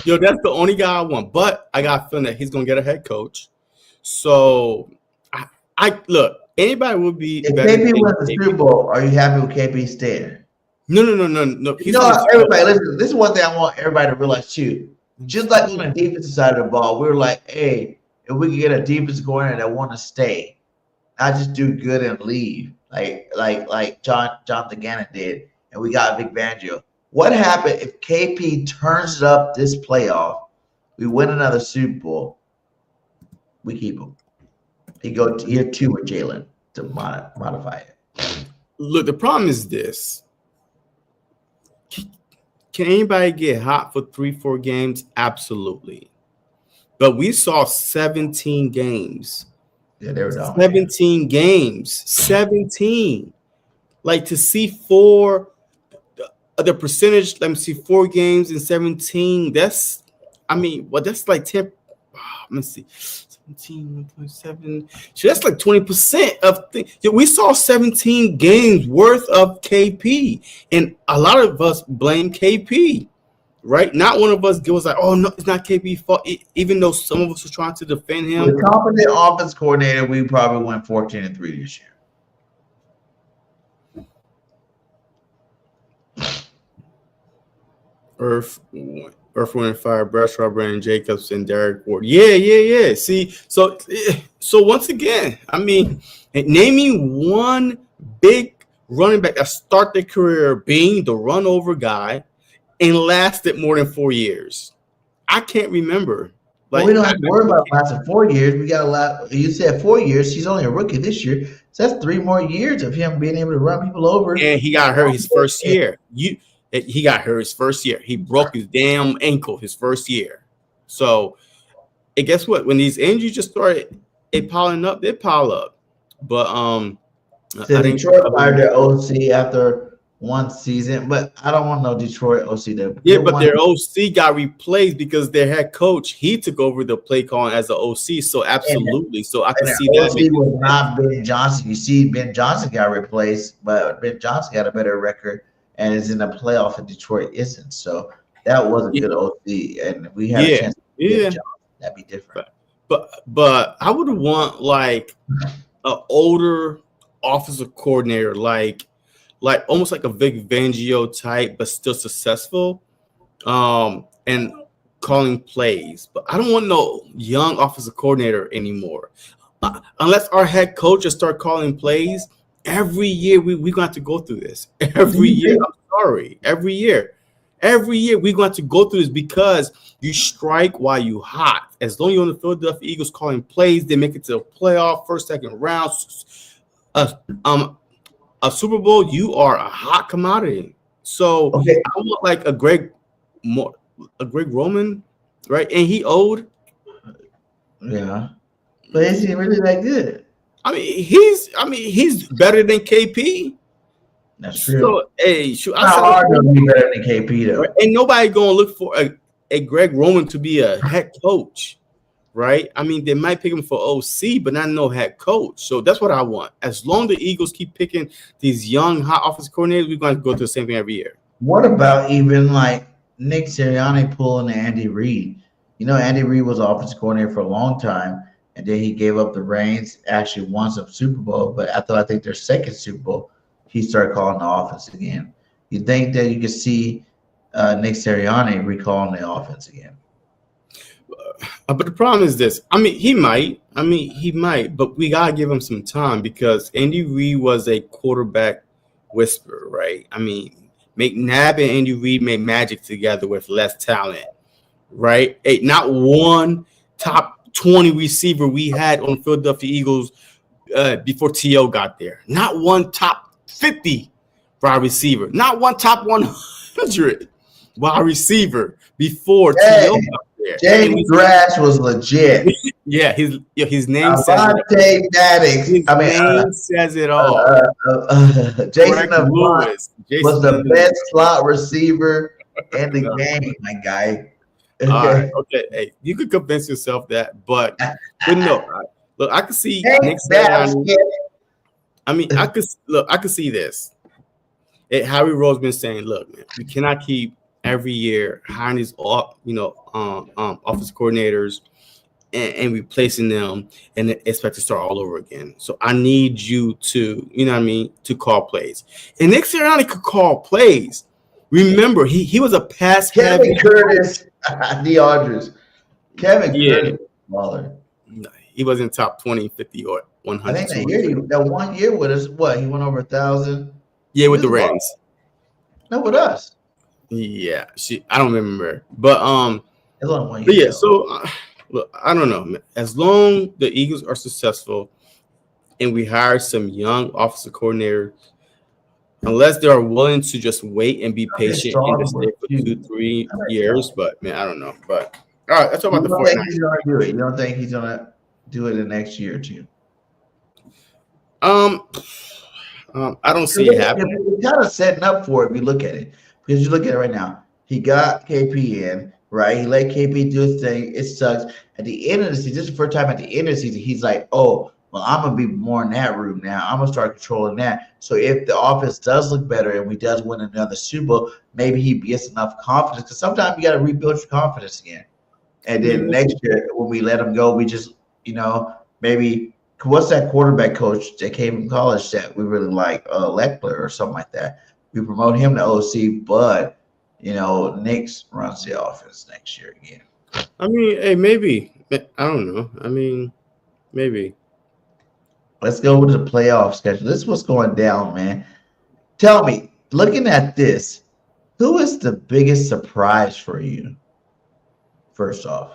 the only guy I want. But I got a feeling that he's gonna get a head coach. So I look, anybody would be. If KP wins the Super Bowl, are you happy with KP staying? No. Everybody, listen. This is one thing I want everybody to realize too. Just like on the defensive side of the ball, we were like, hey, if we could get a defensive coordinator that want to stay, not just do good and leave, like Jonathan Gannon did, and we got Vic Fangio. What happened if KP turns it up this playoff? We win another Super Bowl. We keep him. He go to year 2 with Jalen to modify it. Look, the problem is this. Can anybody get hot for 3-4 games? Absolutely. But we saw 17 games. Yeah, they were down. 17 games. 17. Like to see the percentage, let me see, 4 games in 17. That's like 10. Let me see. 17.7. So that's like 20% of things. We saw 17 games worth of KP, and a lot of us blame KP, right? Not one of us was like, "Oh no, it's not KP's fault." Even though some of us were trying to defend him. With a competent offense coordinator, we probably went 14-3 this year. Earth, Wind, and Fire, Bradshaw, Brandon Jacobs, and Derek Ward. Yeah. See, so once again, I mean, naming one big running back that start their career being the run over guy and lasted more than 4 years. I can't remember. Like, we don't have to worry about lasting 4 years. We got a lot. You said 4 years. He's only a rookie this year, so that's 3 more years of him being able to run people over. And he got hurt his first year. He got hurt his first year. He broke his damn ankle his first year. So, and guess what? When these injuries just started piling up, they pile up. But so Detroit fired their OC after one season, but I don't want no Detroit OC to. Yeah, but their OC got replaced because their head coach, he took over the play calling as the OC. So absolutely, so I can see that. OC was not Ben Johnson. You see, Ben Johnson got replaced, but Ben Johnson got a better record and is in the playoff, and Detroit isn't. So that was a good OC, and we had a chance to get Johnson. That'd be different. But I would want like an older offensive coordinator, like almost like a Vic Fangio type, but still successful, and calling plays. But I don't want no young offensive coordinator anymore, unless our head coach just start calling plays. Every year we're going to have to go through this. Every year, I'm sorry. Every year we're going to have to go through this because you strike while you hot. As long as you're on the Philadelphia Eagles calling plays, they make it to the playoff, first, second round. A Super Bowl, you are a hot commodity. So I want like a Greg Roman, right? And he old. Yeah, but is he really that good? I mean, he's better than KP. That's true. So, hey, shoot, how hard to be better than KP though? Ain't nobody gonna look for a Greg Roman to be a head coach, right? I mean, they might pick him for OC, but not no head coach. So that's what I want. As long as the Eagles keep picking these young hot offensive coordinators, we're going to go through the same thing every year. What about even like Nick Sirianni pulling Andy Reid? You know, Andy Reid was offensive coordinator for a long time, and then he gave up the reins. Actually, won some Super Bowl, but after I think their second Super Bowl, he started calling the offense again. You think that you could see Nick Sirianni recalling the offense again? But the problem is this. I mean, he might, but we got to give him some time because Andy Reid was a quarterback whisperer, right? I mean, McNabb and Andy Reid made magic together with less talent, right? Not one top 20 receiver we had on Philadelphia Eagles before T.O. got there. Not one top 50 wide receiver. Not one top 100 wide receiver before T.O. got there. James Grass was legit. Yeah, his name says it all. His name says it all. Jason Lewis was the best slot receiver in the game, my guy. All right, okay. Hey, you could convince yourself that, but no. Look, I can see Nick Sirianni. I mean, I could see this. Harry Rose been saying, "Look, man, we cannot keep every year hiring these, office coordinators and replacing them and expect to start all over again. So I need you to, to call plays." And Nick Sirianni could call plays. Remember, he was a pass Kevin Curtis, DeAndres. Kevin Curtis, Waller. He wasn't top 20, 50, or 100. I think that 1 year with us, what? He went over 1,000. Yeah, with the Rams. No, with us. Yeah, I don't remember, but it's only 1 year. Yeah, so look, I don't know, man. As long the Eagles are successful and we hire some young offensive coordinators, unless they are willing to just wait and be They patient and strong just stay with for you. 2-3 years. But man, I don't know. But all right, let's talk about You the don't think 49ers. he's gonna do it? You don't think he's gonna do it in the next year or two? Um, I don't see it happening. It's kind of setting up for it if you look at it. Because you look at it right now. He got KP in, right? He let KP do his thing. It sucks. At the end of the season, this is the first time at the end of the season, he's like, oh, well, I'm gonna be more in that room now. I'm gonna start controlling that. So if the offense does look better and we does win another Super Bowl, maybe he gets enough confidence. Because sometimes you gotta rebuild your confidence again. And then next year, when we let him go, we just, maybe what's that quarterback coach that came from college that we really like, Leckler or something like that. We promote him to OC, but Nick's runs the offense next year again. I mean, hey, maybe. I don't know. I mean, maybe. Let's go with the playoff schedule. This is what's going down, man. Tell me, looking at this, who is the biggest surprise for you? First off,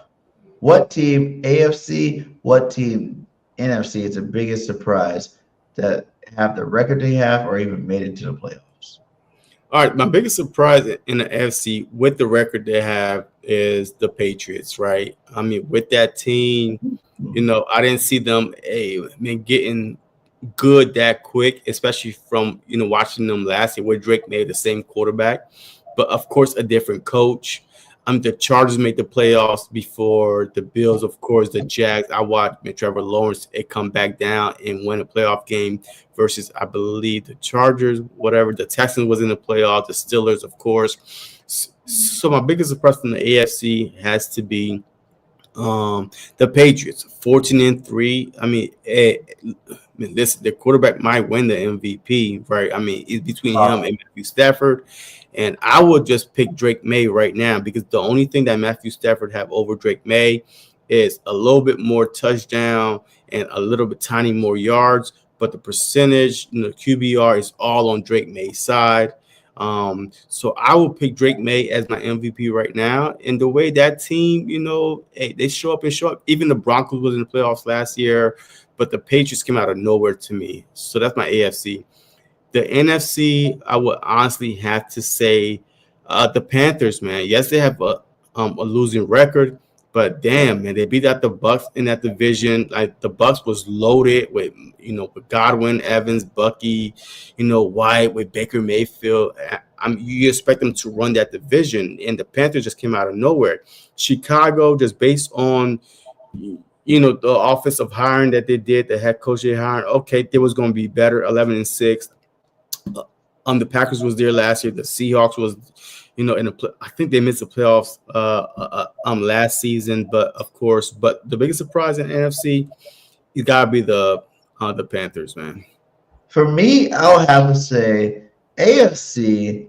what team AFC, what team NFC is the biggest surprise that have the record they have or even made it to the playoffs? All right, my biggest surprise in the NFC with the record they have is the Patriots, right? I mean, with that team, I didn't see them getting good that quick, especially from watching them last year where Drake made the same quarterback, but of course a different coach. The Chargers made the playoffs before the Bills, of course, the Jags. I watched Trevor Lawrence come back down and win a playoff game versus, I believe, the Chargers, whatever. The Texans was in the playoffs, the Steelers, of course. So my biggest surprise from the AFC has to be the Patriots, 14-3. I mean, listen, the quarterback might win the MVP, right? I mean, it's between him and Matthew Stafford. And I would just pick Drake May right now because the only thing that Matthew Stafford have over Drake May is a little bit more touchdown and a little bit tiny more yards. But the percentage, QBR is all on Drake May's side. So I will pick Drake May as my MVP right now. And the way that team, they show up and show up. Even the Broncos was in the playoffs last year, but the Patriots came out of nowhere to me. So that's my AFC. The NFC, I would honestly have to say the Panthers, man. Yes, they have a losing record, but damn, man, they beat out the Bucks in that division. Like the Bucks was loaded with Godwin, Evans, Bucky, White, with Baker Mayfield. You expect them to run that division, and the Panthers just came out of nowhere. Chicago, just based on the offensive hiring that they did, the head coach they hired. Okay, they was going to be better, 11-6. The Packers was there last year. The Seahawks was, I think they missed the playoffs last season. But of course, the biggest surprise in NFC, it gotta be the Panthers, man. For me, I'll have to say AFC.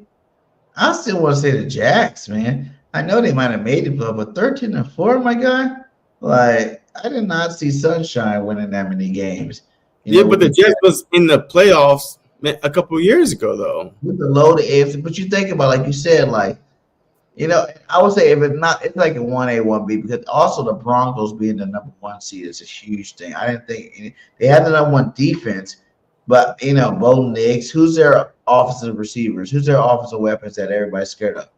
I still want to say the Jags, man. I know they might have made it, but 13-4, my guy. Like I did not see Sunshine winning that many games. But the Jets was in the playoffs a couple of years ago, though. With the low to AFC, but you think about, like you said, I would say if it's not, it's like a 1A, 1B, because also the Broncos being the number one seed is a huge thing. I didn't think they had the number one defense, but Bo Nix, who's their offensive receivers, who's their offensive weapons that everybody's scared of?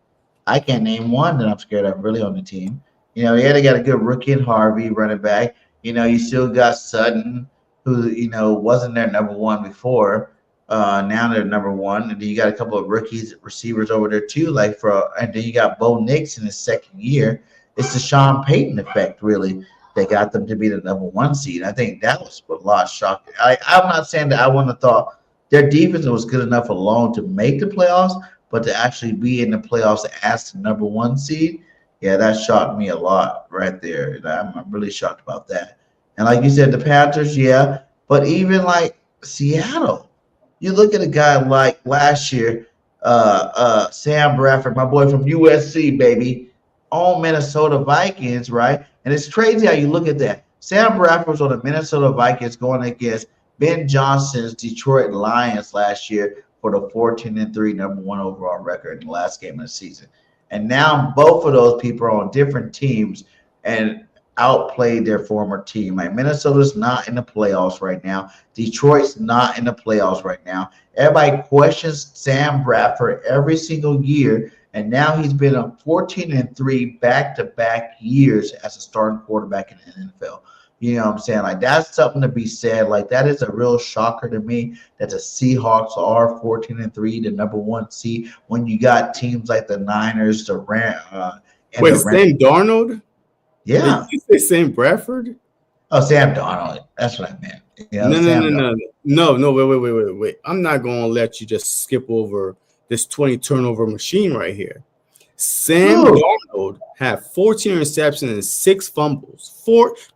I can't name one that I'm scared of really on the team. They got a good rookie in Harvey running back. You still got Sutton, who wasn't their number one before. Now they're number one, and then you got a couple of rookies receivers over there too. And then you got Bo Nix in his second year. It's the Sean Payton effect, really. They got them to be the number one seed. I think that was a lot shocking. I'm not saying that I wouldn't have thought their defense was good enough alone to make the playoffs, but to actually be in the playoffs as the number one seed, yeah, that shocked me a lot right there. And I'm really shocked about that. And like you said, the Panthers, yeah, but even like Seattle. You look at a guy like last year, Sam Bradford, my boy from USC, baby, on Minnesota Vikings, right? And it's crazy how you look at that. Sam Bradford was on the Minnesota Vikings going against Ben Johnson's Detroit Lions last year for the 14-3 number one overall record in the last game of the season. And now both of those people are on different teams. And outplayed their former team. Like Minnesota's not in the playoffs right now. Detroit's not in the playoffs right now. Everybody questions Sam Bradford every single year, and now he's been on 14-3 back-to-back years as a starting quarterback in the NFL. You know what I'm saying? Like, that's something to be said. Like, that is a real shocker to me that the Seahawks are 14-3, the number one seed, when you got teams like the Niners, the Rams, and Wait, the Rams. Sam Darnold? Yeah. Did you say Sam Bradford? Oh, Sam Darnold. That's what I meant. You know, No, Sam no, Darnold. no, no, no. Wait. I'm not gonna let you just skip over this 20 turnover machine right here. Sam Ooh. Darnold had 14 interceptions and 6 fumbles.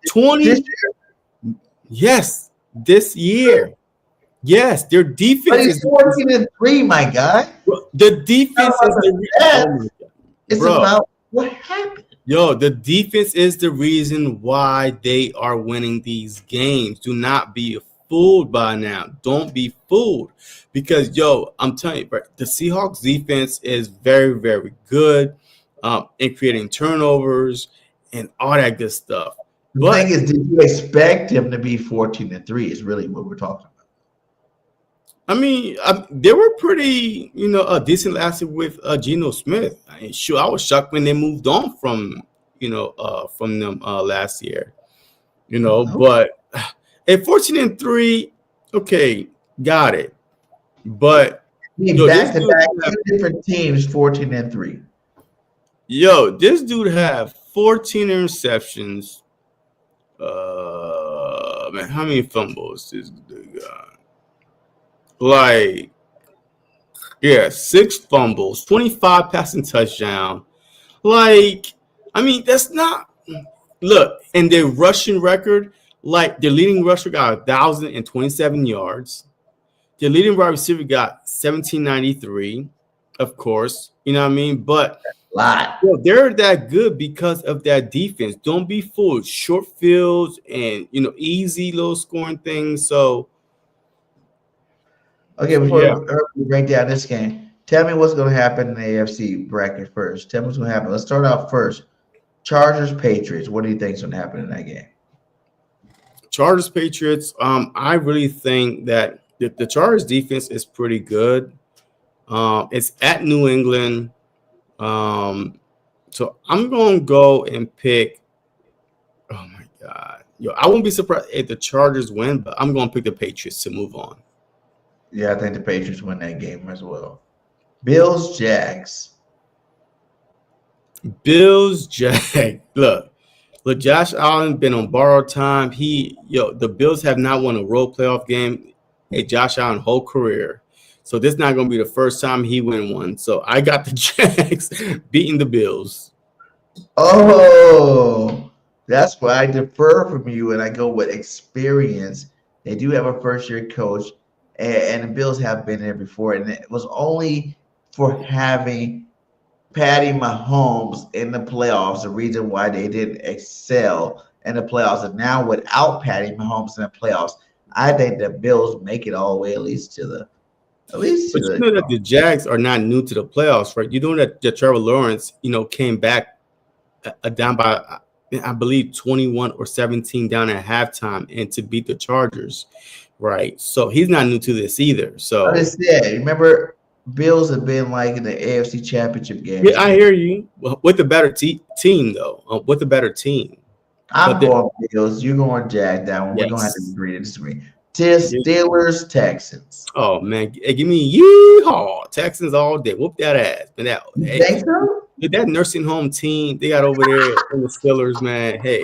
20. This year? Yes, this year. Yes, their But defense he's is 14-3, my guy. the defense is the That. oh my God. It's Bro. about what happened. Yo, the defense is the reason why they are winning these games. Do not be fooled by now. Don't be fooled. Because, yo, I'm telling you, bro, the Seahawks defense is very, very good in creating turnovers and all that good stuff. The thing is, did you expect him to be 14-3 is really what we're talking about. I mean, they were pretty, decent last year with Geno Smith. I was shocked when they moved on from them last year. But at 14-3, okay, got it. But back to back, 2 different teams, 14-3. Yo, this dude have 14 interceptions. Man, how many fumbles this dude got? 6 fumbles, 25 passing touchdown. That's not look, and their rushing record, their leading rusher got 1,027 yards. Their leading wide receiver got 1,793, of course. You know what I mean? But they're that good because of that defense. Don't be fooled. Short fields and easy low scoring things. So okay, before we break down this game, tell me what's going to happen in the AFC bracket first. Tell me what's going to happen. Let's start out first. Chargers, Patriots. What do you think is going to happen in that game? Chargers, Patriots. I really think that the Chargers defense is pretty good. It's at New England. So I'm going to go and pick. Oh my God. I won't be surprised if the Chargers win, but I'm going to pick the Patriots to move on. Yeah, I think the Patriots win that game as well. Bills, Jags. Bills, Jags. Look, Josh Allen been on borrowed time. The Bills have not won a road playoff game at Josh Allen whole career. So this is not going to be the first time he win one. So I got the Jags beating the Bills. Oh, that's why I defer from you and I go with experience. They do have a first-year coach. And the Bills have been there before, and it was only for having Patty Mahomes in the playoffs the reason why they didn't excel in the playoffs. And now without Patty Mahomes in the playoffs, I think the Bills make it all the way at least to the. But you know that the Jags are not new to the playoffs, right? You know that Trevor Lawrence, came back down by, I believe, 21 or 17 down at halftime, and to beat the Chargers. Right, so he's not new to this either. So I just said, remember, Bills have been like in the AFC Championship game. Yeah, I hear you. With the better team, though. With the better team. I'm going Bills. You're going Jags. That one. Yes. We're going to have to agree to disagree. Steelers, Texans. Oh man, give me yeehaw! Texans all day. Whoop that ass. And think so? That nursing home team they got over there in the Steelers, man. Hey.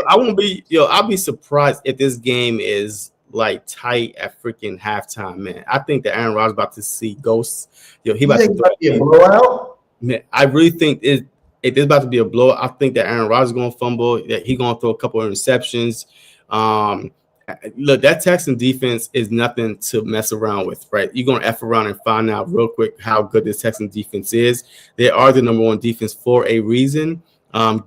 I'll be surprised if this game is tight at freaking halftime, man. I think that Aaron Rodgers about to see ghosts. He about to be a blowout. Man, I really think if it's about to be a blowout, I think that Aaron Rodgers is going to fumble. That he's going to throw a couple of interceptions. Look, that Texan defense is nothing to mess around with, right? You're going to F around and find out real quick how good this Texan defense is. They are the number one defense for a reason.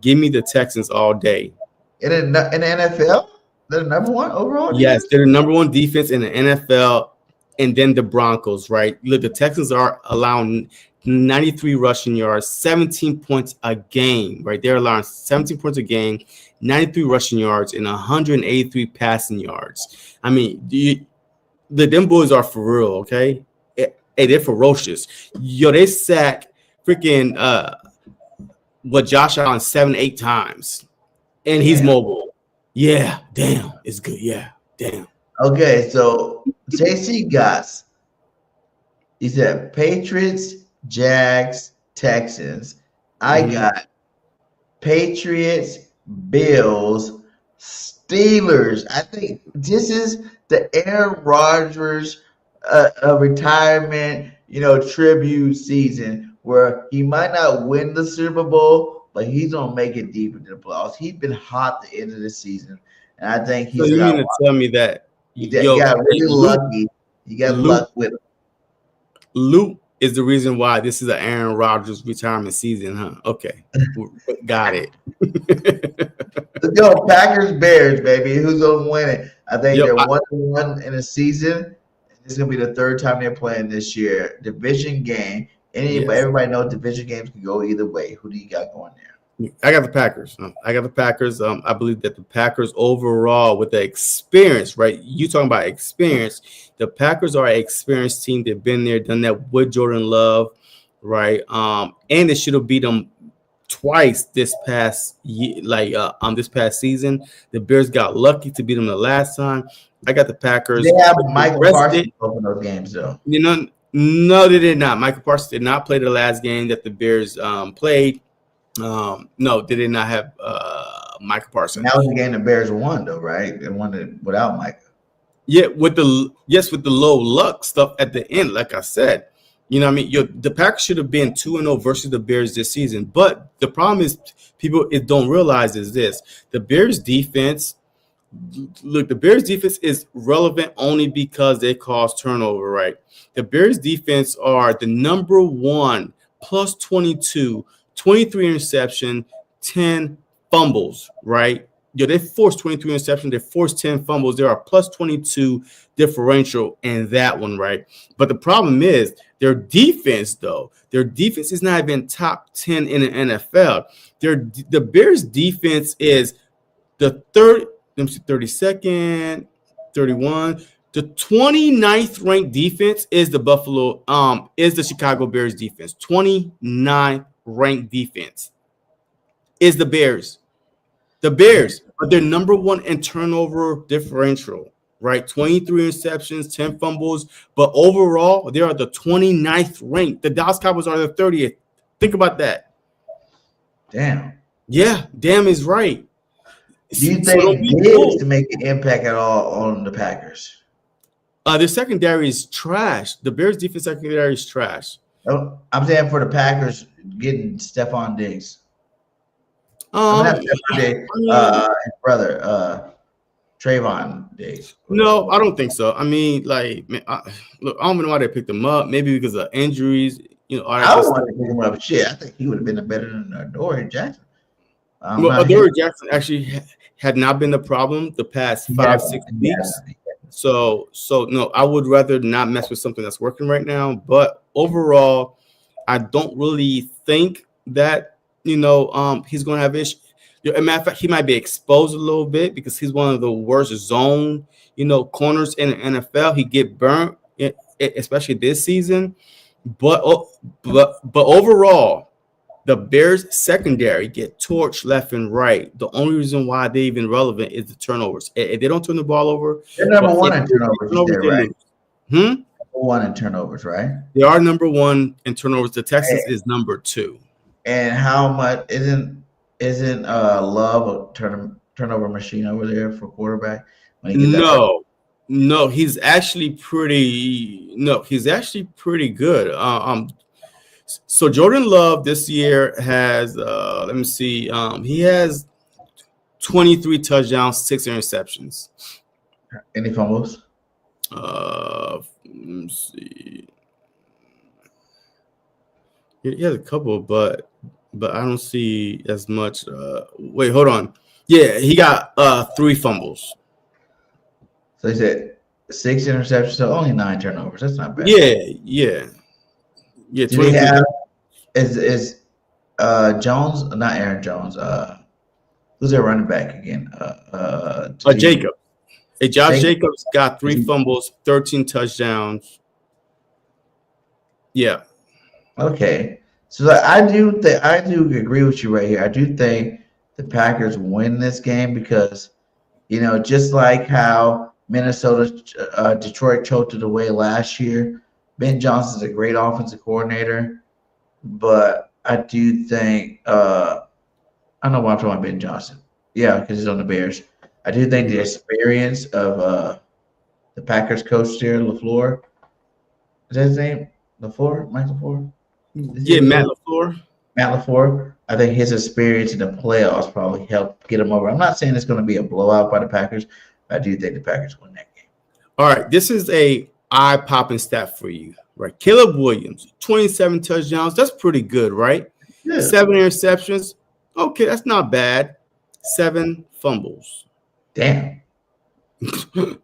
Give me the Texans all day. In the NFL, they're the number one overall. Yes, they're the number one defense in the NFL. and then the Broncos, right? Look, the Texans are allowing 93 rushing yards, 17 points a game, right? They're allowing 17 points a game, 93 rushing yards, and 183 passing yards. I mean, them boys are for real, okay? Hey, they're ferocious. Yo, they sack freaking Josh Allen 7-8 times, and he's mobile. Yeah, damn, it's good. Yeah, damn. Okay, so JC Goss, he said Patriots, Jags, Texans. I got Patriots, Bills, Steelers. I think this is the Aaron Rodgers retirement, tribute season where he might not win the Super Bowl, but he's gonna make it deep into the playoffs. He's been hot at the end of the season, and I think he's. So you mean to tell me that he got really lucky? He got luck with him. Luke is the reason why this is an Aaron Rodgers retirement season, huh? Okay, got it. Let's go Packers Bears, baby. Who's gonna win it? I think they're 1-1 in a season. This is gonna be the third time they're playing this year. Division game. Everybody knows division games can go either way. Who do you got going there? I got the Packers. I believe that the Packers overall, with the experience, right? You talking about experience. The Packers are an experienced team. They've been there, done that with Jordan Love, right? And they should have beat them twice this past year, this past season. The Bears got lucky to beat them the last time. I got the Packers. They have Michael Parsons in those games, though. No, they did not. Michael Parsons did not play the last game that the Bears played. No, they did not have Michael Parsons. That was the game the Bears won, though, right? They won it without Michael. Yeah, with the low luck stuff at the end, like I said. You know what I mean? The Packers should have been 2-0 versus the Bears this season. But the problem is people don't realize is this. The Bears defense, look, the Bears defense is relevant only because they cause turnover, right? The Bears defense are the number one, plus 22, 23 interception, 10 fumbles, right? They forced 23 interceptions. They forced 10 fumbles. There are plus 22 differential in that one, right? But the problem is their defense, though. Their defense is not even top 10 in the NFL. The Bears defense is the 32nd, 31. The 29th ranked defense is the Chicago Bears defense. 29th ranked defense is the Bears. The Bears, but they're number one in turnover differential, right? 23 interceptions, 10 fumbles, but overall, they are the 29th ranked. The Dallas Cowboys are the 30th. Think about that. Damn. Yeah, damn is right. Do you think Diggs to make an impact at all on the Packers? Their secondary is trash. The Bears' defense secondary is trash. Oh, I'm saying for the Packers getting Stephon Diggs. His brother, Trayvon Diggs. No, I don't think so. I mean, look, I don't know why they picked him up. Maybe because of injuries. I would want to pick him up. Shit, I think he would have been better than Adoree Jackson. Adoree Jackson actually had not been the problem the past 5-6 weeks. So no, I would rather not mess with something that's working right now. But overall, I don't really think that he's going to have issues. As a matter of fact, he might be exposed a little bit because he's one of the worst zone, corners in the NFL. He get burnt, especially this season. But overall, the Bears secondary get torched left and right. The only reason why they're even relevant is the turnovers. If they don't turn the ball over, they're number one in turnovers, right? Number one in turnovers, right? They are number one in turnovers. The Texans is number 2. And how much isn't Love a turnover machine over there for quarterback? No, he's actually pretty good. So Jordan Love this year has he has 23 touchdowns, 6 interceptions. Any fumbles? Let me see. He has a couple, but I don't see as much. Wait, hold on. Yeah, he got 3 fumbles. So he said 6 interceptions, so only 9 turnovers. That's not bad. Yeah. Do they 22. have is Jones, not Aaron Jones, who's their running back again? Jacob. Hey, Josh Jacob? Jacobs got 3 fumbles, 13 touchdowns. Yeah. Okay. So I do agree with you right here. I do think the Packers win this game because, just like how Minnesota, Detroit choked it away last year. Ben Johnson's a great offensive coordinator, but I do think I don't know why I'm talking about Ben Johnson. Yeah, because he's on the Bears. I do think the experience of the Packers coach there, LaFleur. Is that his name? LaFleur? Mike LaFleur? Yeah, Matt LaFleur. Matt LaFleur. I think his experience in the playoffs probably helped get him over. I'm not saying it's going to be a blowout by the Packers. But I do think the Packers win that game. All right, this is a eye-popping stat for you, right? Caleb Williams, 27 touchdowns. That's pretty good, right? Yeah. 7 interceptions. Okay, that's not bad. 7 fumbles. Damn. 7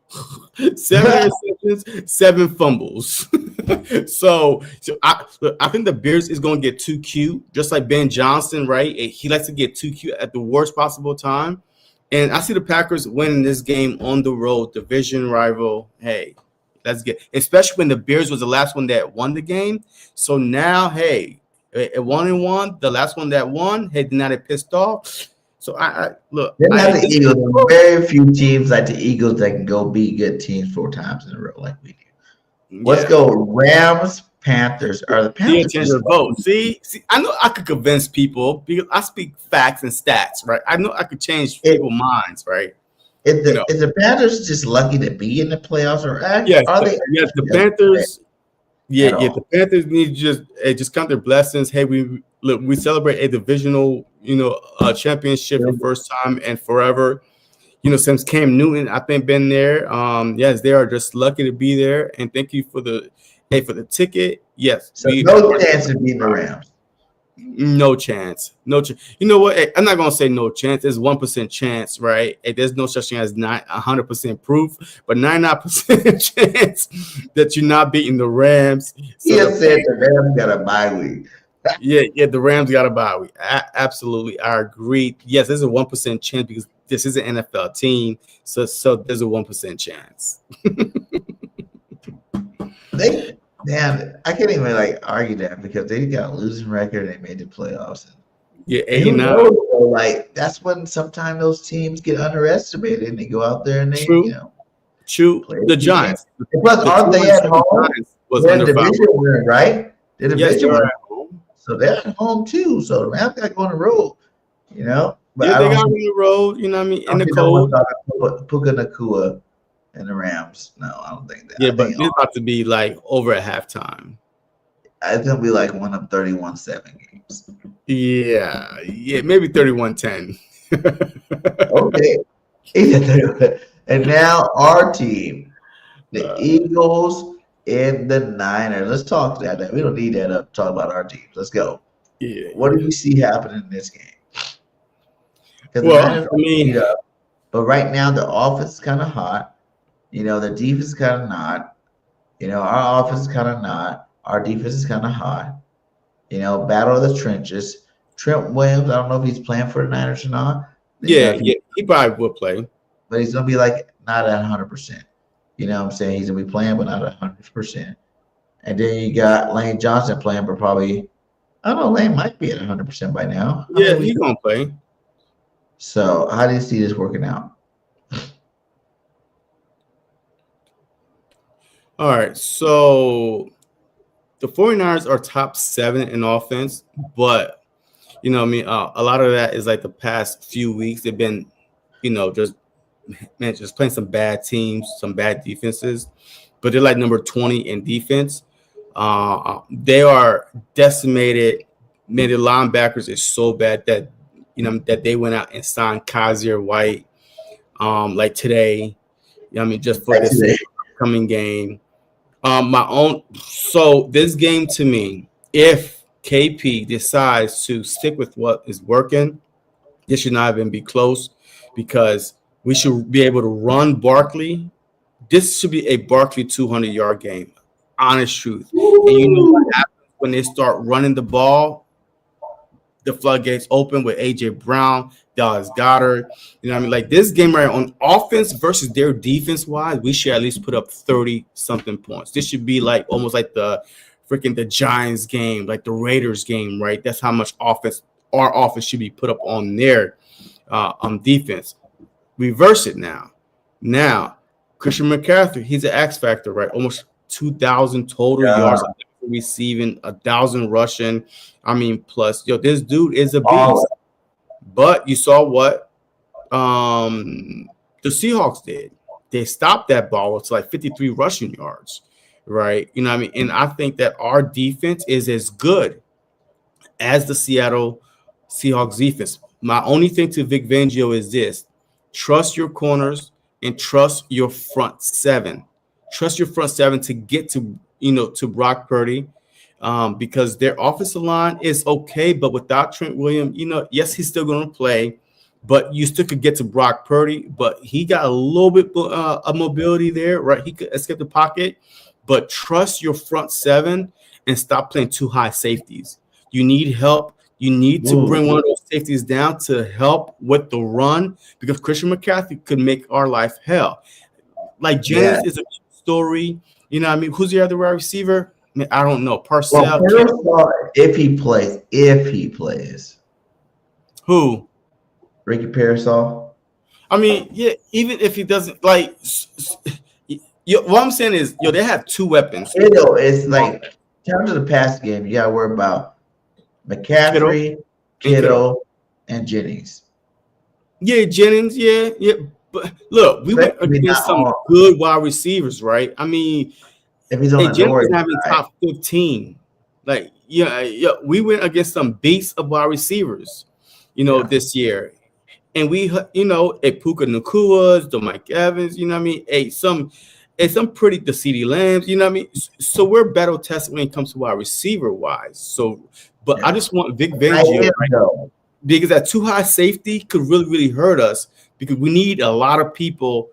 interceptions, 7 fumbles. so I think the Bears is going to get too cute, just like Ben Johnson, right? He likes to get too cute at the worst possible time. And I see the Packers winning this game on the road, division rival. Hey, that's good, especially when the Bears was the last one that won the game. So now, hey, at 1-1, the last one that won, hey, now they're pissed off. So I look. They're not the Eagles. There are very few teams like the Eagles that can go beat good teams 4 times in a row like we do. Let's go Rams, Panthers. Are the Panthers change their vote? See, I know I could convince people because I speak facts and stats, right? I know I could change people's minds, right? Is the Panthers just lucky to be in the playoffs, or yes, the Panthers. Yeah, the Panthers need to just count their blessings. Hey, we celebrate a divisional, championship for the first time and forever. Since Cam Newton, I think, been there. Yes, they are just lucky to be there. And thank you for the ticket. Yes. So no chance of beating the Rams. No chance. No chance. You know what? Hey, I'm not gonna say no chance. There's 1% chance, right? Hey, there's no such thing as not 100% proof, but 99% chance that you're not beating the Rams. So said the Rams got a bye week. Yeah, the Rams got a bye week. Absolutely, I agree. Yes, there's a 1% chance because this is an NFL team, so there's a 1% chance. I can't even argue that because they got a losing record. They made the playoffs. Yeah, 89. That's when sometimes those teams get underestimated and they go out there and they, True. The Giants. Plus, aren't they at home? They're division winner, right? They're division winner. So they're at home too. So the Rams got to go on the road, But yeah, they got on the road, you know what I mean? In the cold. Puka Nakua and the Rams. No, I don't think that. Yeah, but it's about to be over at halftime. It's going to be one of 31-7 games. Yeah, maybe 31-10. Okay. And now our team, the Eagles and the Niners. Let's talk that. We don't need that up. Talk about our teams. Let's go. Yeah. What do you see happening in this game? Well, but right now the offense is kind of hot. The defense is kind of not. Our offense is kind of not. Our defense is kind of hot. Battle of the trenches. Trent Williams, I don't know if he's playing for the Niners or not. Yeah, he probably will play. But he's going to be not at 100%. You know what I'm saying? He's going to be playing, but not at 100%. And then you got Lane Johnson playing, but probably, I don't know, Lane might be at 100% by now. Yeah, he's going to play. So how do you see this working out? All right, so the 49ers are top 7 in offense, but, a lot of that is the past few weeks. They've been, just playing some bad teams, some bad defenses, but they're number 20 in defense. They are decimated. Man, the linebackers is so bad that, that they went out and signed Kaiser White, today. Just for this upcoming game. So this game to me, if KP decides to stick with what is working, this should not even be close because we should be able to run Barkley This should be a Barkley 200-yard game. Honest truth. And you know what happens when they start running the ball? The floodgates open with A.J. Brown, Dallas Goedert. You know what I mean? Like this game right on offense versus their defense-wise, we should at least put up 30-something points. This should be like almost like the Giants game, like the Raiders game, right? That's how much offense our offense should be put up on their defense. Reverse it now. Now, Christian McCaffrey, he's an X factor, right? Almost 2,000 total yards receiving, 1,000 rushing. I mean, plus, this dude is a beast. But you saw what the Seahawks did. They stopped that ball. It's like 53 rushing yards, right? You know what I mean? And I think that our defense is as good as the Seattle Seahawks defense. My only thing to Vic Fangio is this: trust your corners and trust your front seven. Trust your front seven to get to Brock Purdy, because their offensive line is okay, but without Trent Williams, yes, he's still going to play, but you still could get to Brock Purdy. But he got a little bit of mobility there, right? He could escape the pocket, but trust your front seven and stop playing too high safeties. You need help. You need to bring one of those safeties down to help with the run, because Christian McCaffrey could make our life hell. Like Jennings is a story. You know what I mean? Who's the other wide receiver? I mean, I don't know. Parcell. If he plays. Who? Ricky Parasol. I mean, yeah, even if he doesn't, like, what I'm saying is, they have two weapons. It's like, in terms of the pass game, you got to worry about McCaffrey, Kittle, and Jennings. Yeah, Jennings, yeah. But look, we went against some good wide receivers, right? I mean, if he's on Jennings having top 15. Like, we went against some beasts of wide receivers, this year. And we, Puka Nakua's, the Mike Evans, you know what I mean? Some pretty, the CeeDee Lambs, you know what I mean? So we're battle tested when it comes to wide receiver wise. So, but I just want Vic Fangio, right? Because that too high safety could really, really hurt us, because we need a lot of people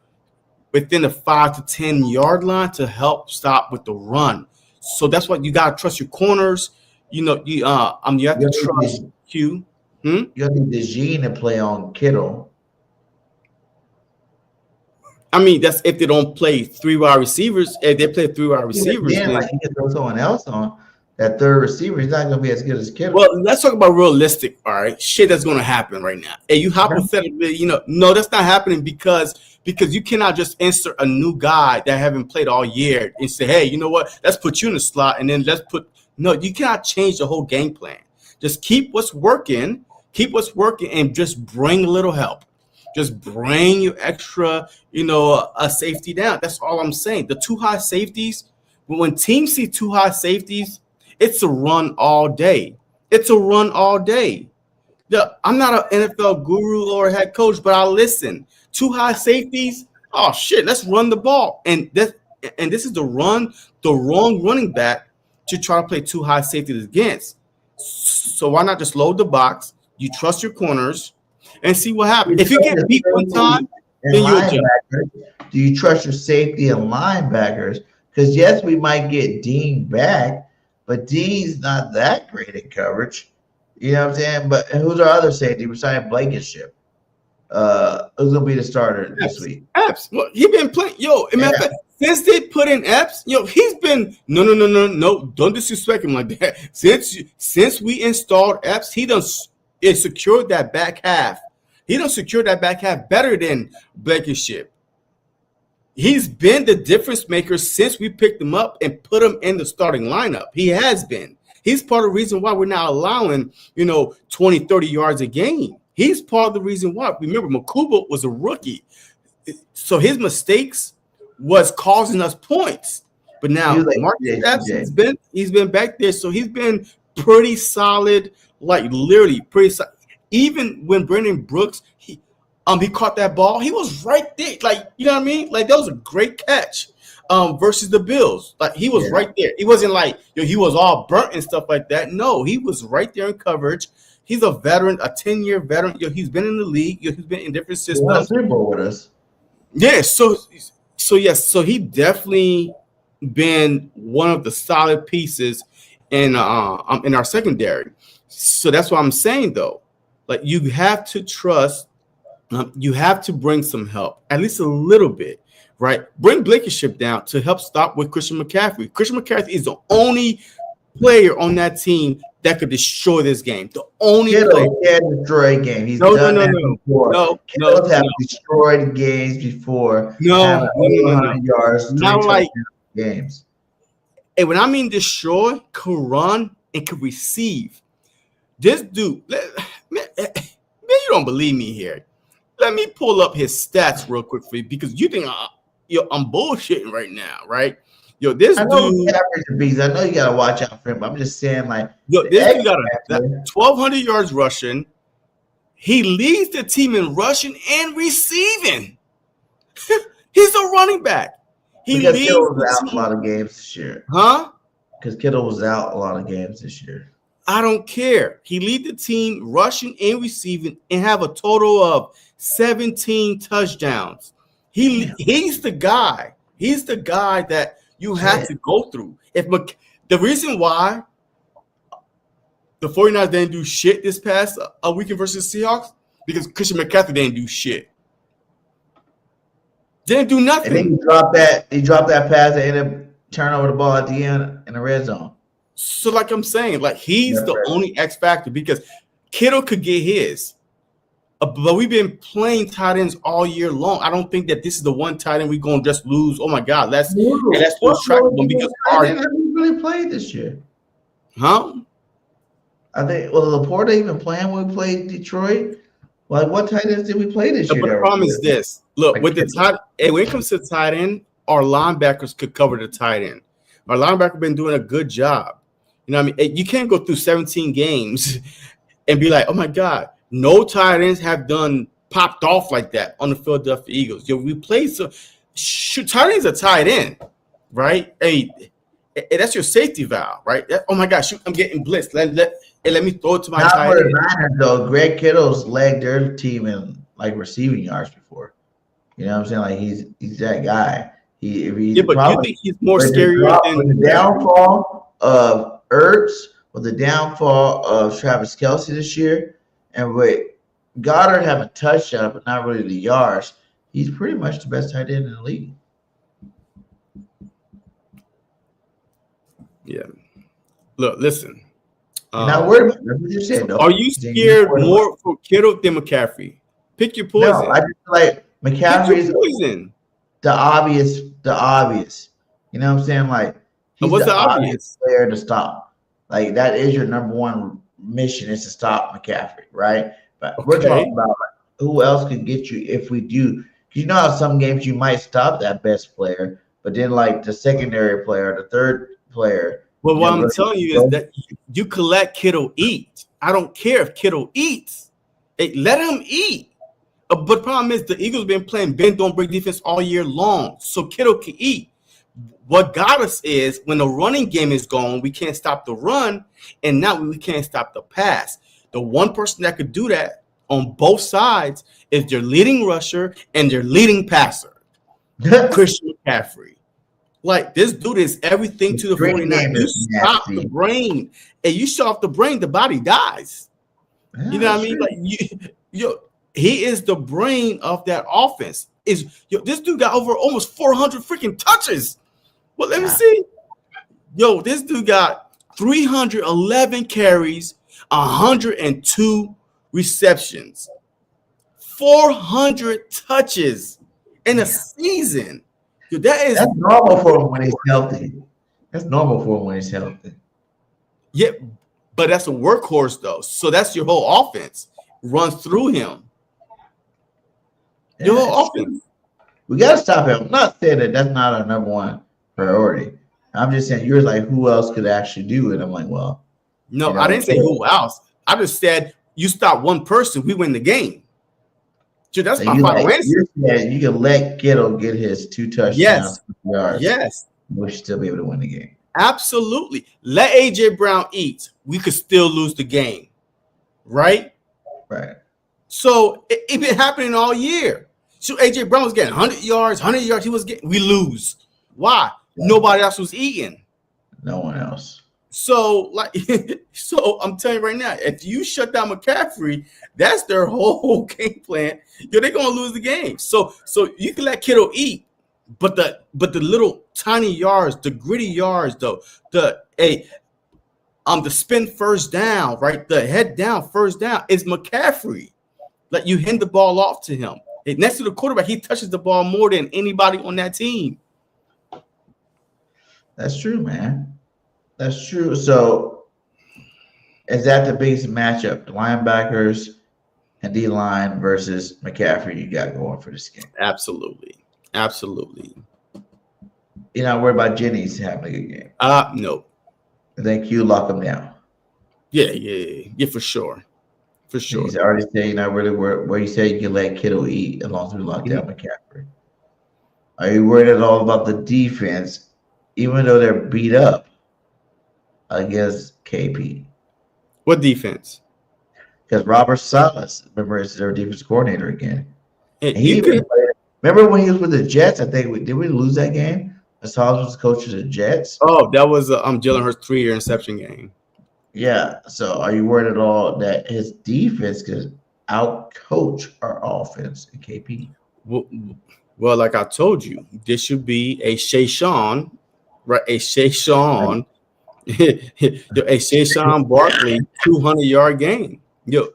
within the 5 to 10 yard line to help stop with the run. So that's why you gotta trust your corners. You have to trust Q. You need the gene to play on Kittle. I mean, that's if they don't play three wide receivers. If they play three wide receivers, then like you can throw someone else on. That third receiver is not going to be as good as Kittle. Well, let's talk about realistic, all right? Shit that's going to happen right now. And you hypothetically, no, that's not happening because you cannot just insert a new guy that haven't played all year and say, hey, you know what? Let's put you in the slot, and then no, you cannot change the whole game plan. Just keep what's working, and just bring a little help. Just bring your extra, a safety down. That's all I'm saying. The too high safeties, when teams see too high safeties, it's a run all day. I'm not an NFL guru or head coach, but I listen. Too high safeties. Oh shit, let's run the ball. And this is the wrong running back to try to play too high safeties against. So why not just load the box? You trust your corners and see what happens. If you get beat one time, then you adjust. Do you trust your safety and linebackers? Because yes, we might get Dean back. But Dean's not that great in coverage. You know what I'm saying? But who's our other safety besides Blankenship? Who's going to be the starter this week? Epps. Well, he's been playing. Since they put in Epps, he's been no. Don't disrespect him like that. Since we installed Epps, he secured that back half. He done secured that back half better than Blankenship. He's been the difference maker since we picked him up and put him in the starting lineup. He has been. He's part of the reason why we're not allowing, 20, 30 yards a game. He's part of the reason why. Remember, Makuba was a rookie. So his mistakes was causing us points. But now Marcus Epps, he's been back there. So he's been pretty solid, like literally pretty solid. Even when Brandon Brooks, he caught that ball. He was right there. Like, you know what I mean? Like, that was a great catch versus the Bills. Like, he was right there. He wasn't like, he was all burnt and stuff like that. No, he was right there in coverage. He's a veteran, a 10-year veteran. He's been in the league. He's been in different systems. He won a Super Bowl with us. Yeah, so So he definitely been one of the solid pieces in our secondary. So that's what I'm saying though. Like you have to trust. You have to bring some help, at least a little bit, right? Bring Blankenship down to help stop with Christian McCaffrey. Christian McCaffrey is the only player on that team that could destroy this game. The only player can destroy a game. He's no, done no, that no, before. no, Kittles no, have no, destroyed games before. no, no, 100 yards, 3 Not like games. and when I mean destroy, could run and could receive. This dude, man, you don't believe me here. Let me pull up his stats real quick for you because you think I'm bullshitting right now, right? Yo, this I know dude, beast. I know you gotta watch out for him. But I'm just saying, like, this dude got 1,200 yards rushing. He leads the team in rushing and receiving. He's a running back. Because Kittle was out a lot of games this year. Huh? Because Kittle was out a lot of games this year. I don't care. He lead the team rushing and receiving and have a total of 17 touchdowns. He's the guy. He's the guy that you have to go through. The reason why the 49ers didn't do shit this past weekend versus Seahawks because Christian McCaffrey didn't do shit. Didn't do nothing. And then he dropped that pass and ended up turning over the ball at the end in the red zone. So, like I'm saying, like he's the only X factor because Kittle could get his. But we've been playing tight ends all year long. I don't think that this is the one tight end we're going to just lose. Oh, my God. Let's lose track of them because we really played this year. Huh? I think, Laporta even playing when we played Detroit? Like, what tight ends did we play this year? But the problem is this. Look, with the tight end, when it comes to tight end, our linebackers could cover the tight end. Our linebacker been doing a good job. You know what I mean? You can't go through 17 games and be like, oh, my God. No tight ends have popped off like that on the Philadelphia Eagles. We played tight ends are tight end, right? Hey, that's your safety valve, right? Oh my gosh, I'm getting blitzed. Let me throw it to my tight end. Niners, though, Greg Kittle's led their team in like receiving yards before. You know what I'm saying? Like he's that guy. But you think he's more scary than the downfall of Ertz, with the downfall of Travis Kelce this year. And with Goddard having touchdown, but not really the yards, he's pretty much the best tight end in the league. Yeah. Look, listen. Not worried about what you said, though. Are you scared more for Kittle than McCaffrey? Pick your poison. No, I just feel like McCaffrey is poison. The obvious. You know what I'm saying? Like, he's what's the obvious player to stop. Like, that is your number one mission, is to stop McCaffrey, right? But we're talking about who else could get you if we do. You know how some games you might stop that best player, but then like the secondary player, the third player. Well, what I'm telling you is that you can let Kittle eat. I don't care if Kittle eats. Hey, let him eat. But the problem is the Eagles been playing bend don't break defense all year long, so Kittle can eat. What got us is when the running game is gone, we can't stop the run, and now we can't stop the pass. The one person that could do that on both sides is their leading rusher and their leading passer, Christian McCaffrey. Like, this dude is everything to the 49ers. You stop the brain, and you shut off the brain, the body dies. You know what I mean? Like, he is the brain of that offense. This dude got over almost 400 freaking touches. Well, let me see. This dude got 311 carries, 102 receptions, 400 touches in a season. That's normal for him when he's healthy. Yeah, but that's a workhorse, though. So that's your whole offense. Runs through him. Your whole offense. We got to stop him. I'm not saying that that's not our number one priority. I'm just saying you're like, who else could actually do it? I'm like, well. No, I didn't say who else. I just said you stop one person, we win the game. Dude, that's my final answer. You can let Kittle get his 2 touchdowns. Yes. We should still be able to win the game. Absolutely. Let A.J. Brown eat. We could still lose the game. Right? Right. So it's been happening all year. Shoot, AJ Brown was getting 100 yards, 100 yards. We lose. Why? Nobody else was eating. No one else. So, so I'm telling you right now, if you shut down McCaffrey, that's their whole game plan. They're gonna lose the game. So you can let Kittle eat, but the little tiny yards, the gritty yards, though, the spin first down, right? The head down first down is McCaffrey. Like, you hand the ball off to him. Next to the quarterback, he touches the ball more than anybody on that team. That's true, man. That's true. So, is that the biggest matchup? The linebackers and D-line versus McCaffrey you got going for this game? Absolutely. You're not worried about Jennings having a good game? No. I think you lock him down. Yeah, for sure. He's already said you're not really worried. Where you say you can let Kittle eat as long as we lock down McCaffrey. Are you worried at all about the defense, even though they're beat up against KP? What defense? Because Robert Salas, remember, is their defense coordinator again. And remember when he was with the Jets? I think did we lose that game? Salas was coach of the Jets. Oh, that was Jalen Hurts 3-year interception game. Yeah. So are you worried at all that his defense could out-coach our offense in KP? Well, like I told you, this should be a Shayshawn, right? A Shayshawn Barkley 200-yard game. It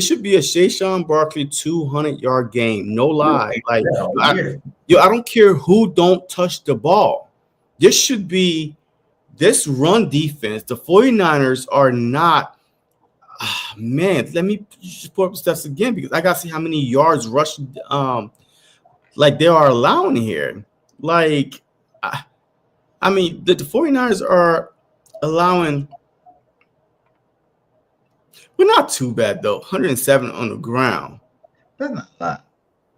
should be a Shayshawn Barkley 200-yard game. No lie. Like, I don't care who don't touch the ball. This should be this run defense. The 49ers are not. Man, let me just pull up the stats again because I gotta see how many yards rush like they are allowing here. Like, I mean, the 49ers are allowing. We're not too bad though. 107 on the ground. That's not bad.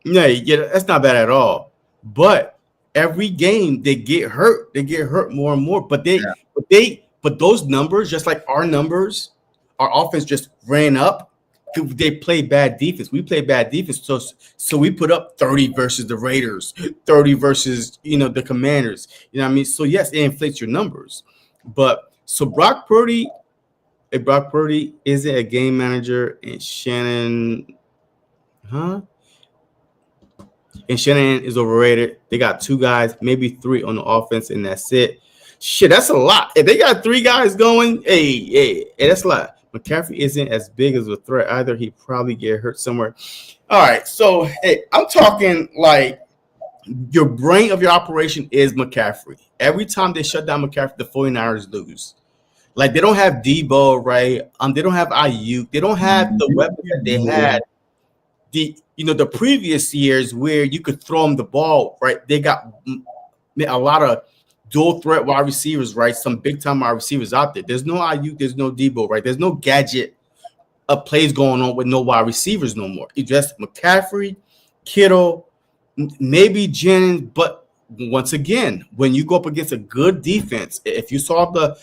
Yeah, that's not bad at all. But every game they get hurt. They get hurt more and more. But those numbers, just like our numbers, our offense just ran up. They play bad defense. We play bad defense. So we put up 30 versus the Raiders, 30 versus the Commanders. You know what I mean? So yes, it inflates your numbers. But so Brock Purdy isn't a game manager, and Shannon is overrated. They got 2 guys, maybe 3 on the offense, and that's it. Shit, that's a lot. If they got 3 guys going, hey, that's a lot. McCaffrey isn't as big as a threat either. He probably get hurt somewhere. All right, so hey, I'm talking like your brain of your operation is McCaffrey. Every time they shut down McCaffrey, the 49ers lose. Like, they don't have Debo, right? They don't have Ayuk. They don't have the weapons that they had the previous years where you could throw them the ball, right? They got a lot of dual threat wide receivers, right? Some big time wide receivers out there. There's no Ayuk, there's no Debo, right? There's no gadget of plays going on with no wide receivers no more. It's just McCaffrey, Kittle, maybe Jennings. But once again, when you go up against a good defense, if you saw the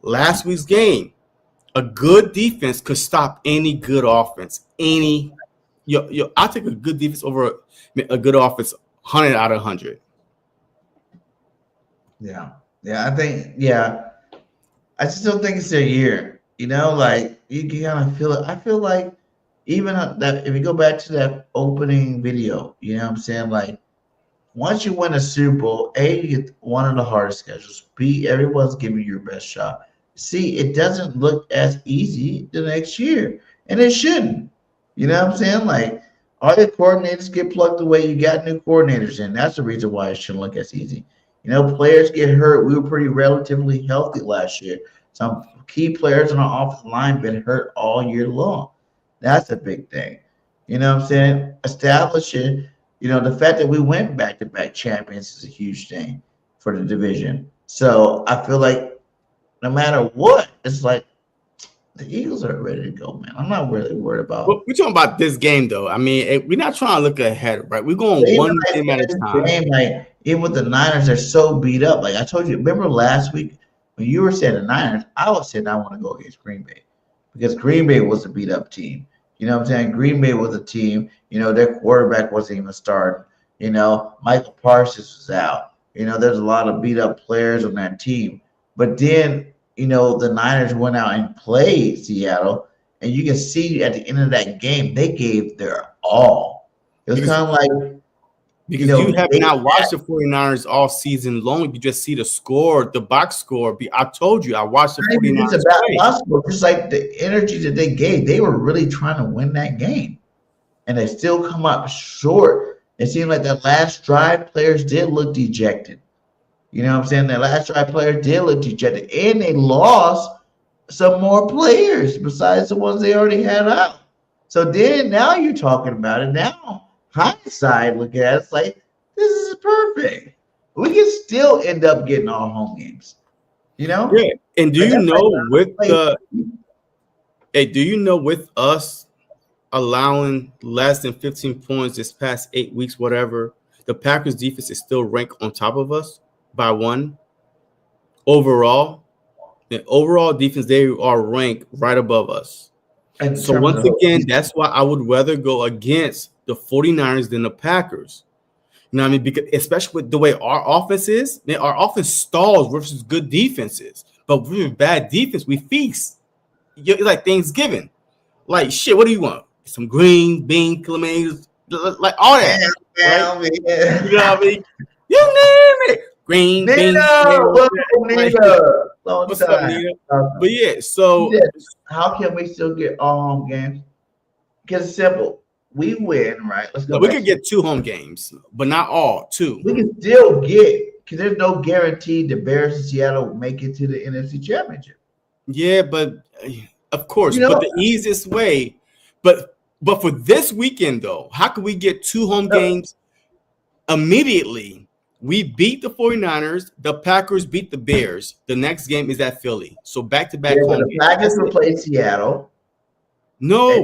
last week's game, a good defense could stop any good offense. I'll take a good defense over a good offense 100 out of 100. Yeah, I think, I still think it's their year. Like, you kind of feel it. I feel like even that if you go back to that opening video, you know what I'm saying? Like, once you win a Super Bowl, A, you get one of the hardest schedules. B, everyone's giving you your best shot. C, it doesn't look as easy the next year, and it shouldn't. You know what I'm saying? Like, all your coordinators get plugged away. You got new coordinators in. That's the reason why it shouldn't look as easy. Players get hurt. We were pretty relatively healthy last year. Some key players on our offensive line been hurt all year long. That's a big thing. You know what I'm saying? Establishing, the fact that we went back-to-back champions is a huge thing for the division. So I feel like no matter what, it's like the Eagles are ready to go, man. I'm not really worried about. Well, we're talking about this game, though. I mean, we're not trying to look ahead, right? We're going one game at a time. Even with the Niners, they're so beat up. Like I told you, remember last week when you were saying the Niners, I was saying I want to go against Green Bay because Green Bay was a beat up team. You know what I'm saying? Green Bay was a team. You know, their quarterback wasn't even starting. You know, Michael Parsons was out. You know, there's a lot of beat up players on that team. But then, you know, the Niners went out and played Seattle, and you can see at the end of that game, they gave their all. It was kind of like, because you have not watched the 49ers all season long. You just see the score, the box score. I told you, I watched the 49ers play. Just like the energy that they gave, they were really trying to win that game. And they still come up short. It seemed like that last drive, players did look dejected. You know what I'm saying? That last drive, players did look dejected. And they lost some more players besides the ones they already had out. So then now you're talking about it. Now, hindsight, look at it, it's like, this is perfect. We can still end up getting all home games. You know? Yeah. And do you know with us allowing less than 15 points this past 8 weeks, whatever, the Packers defense is still ranked on top of us by one overall. The overall defense, they are ranked right above us. And so once again, that's why I would rather go against the 49ers than the Packers. You know what I mean? Because especially with the way our offense is, man, our offense stalls versus good defenses. But with bad defense, we feast. It's like Thanksgiving. Like, shit, what do you want? Some green, bean, tomatoes, like all that. Right? Yeah. You know what I mean? You name it. Green, bean, what's up, Nina? But yeah, so how can we still get all home games? Because it's simple. We win, right? Let's go. We could get 2 home games, but not all 2. We can still get, because there's no guarantee the Bears in Seattle will make it to the NFC Championship. Yeah, but of course, but the easiest way, but for this weekend though, how can we get 2 home games immediately? We beat the 49ers. The Packers beat the Bears. The next game is at Philly. So back-to-back home games. The Packers will play Seattle. No,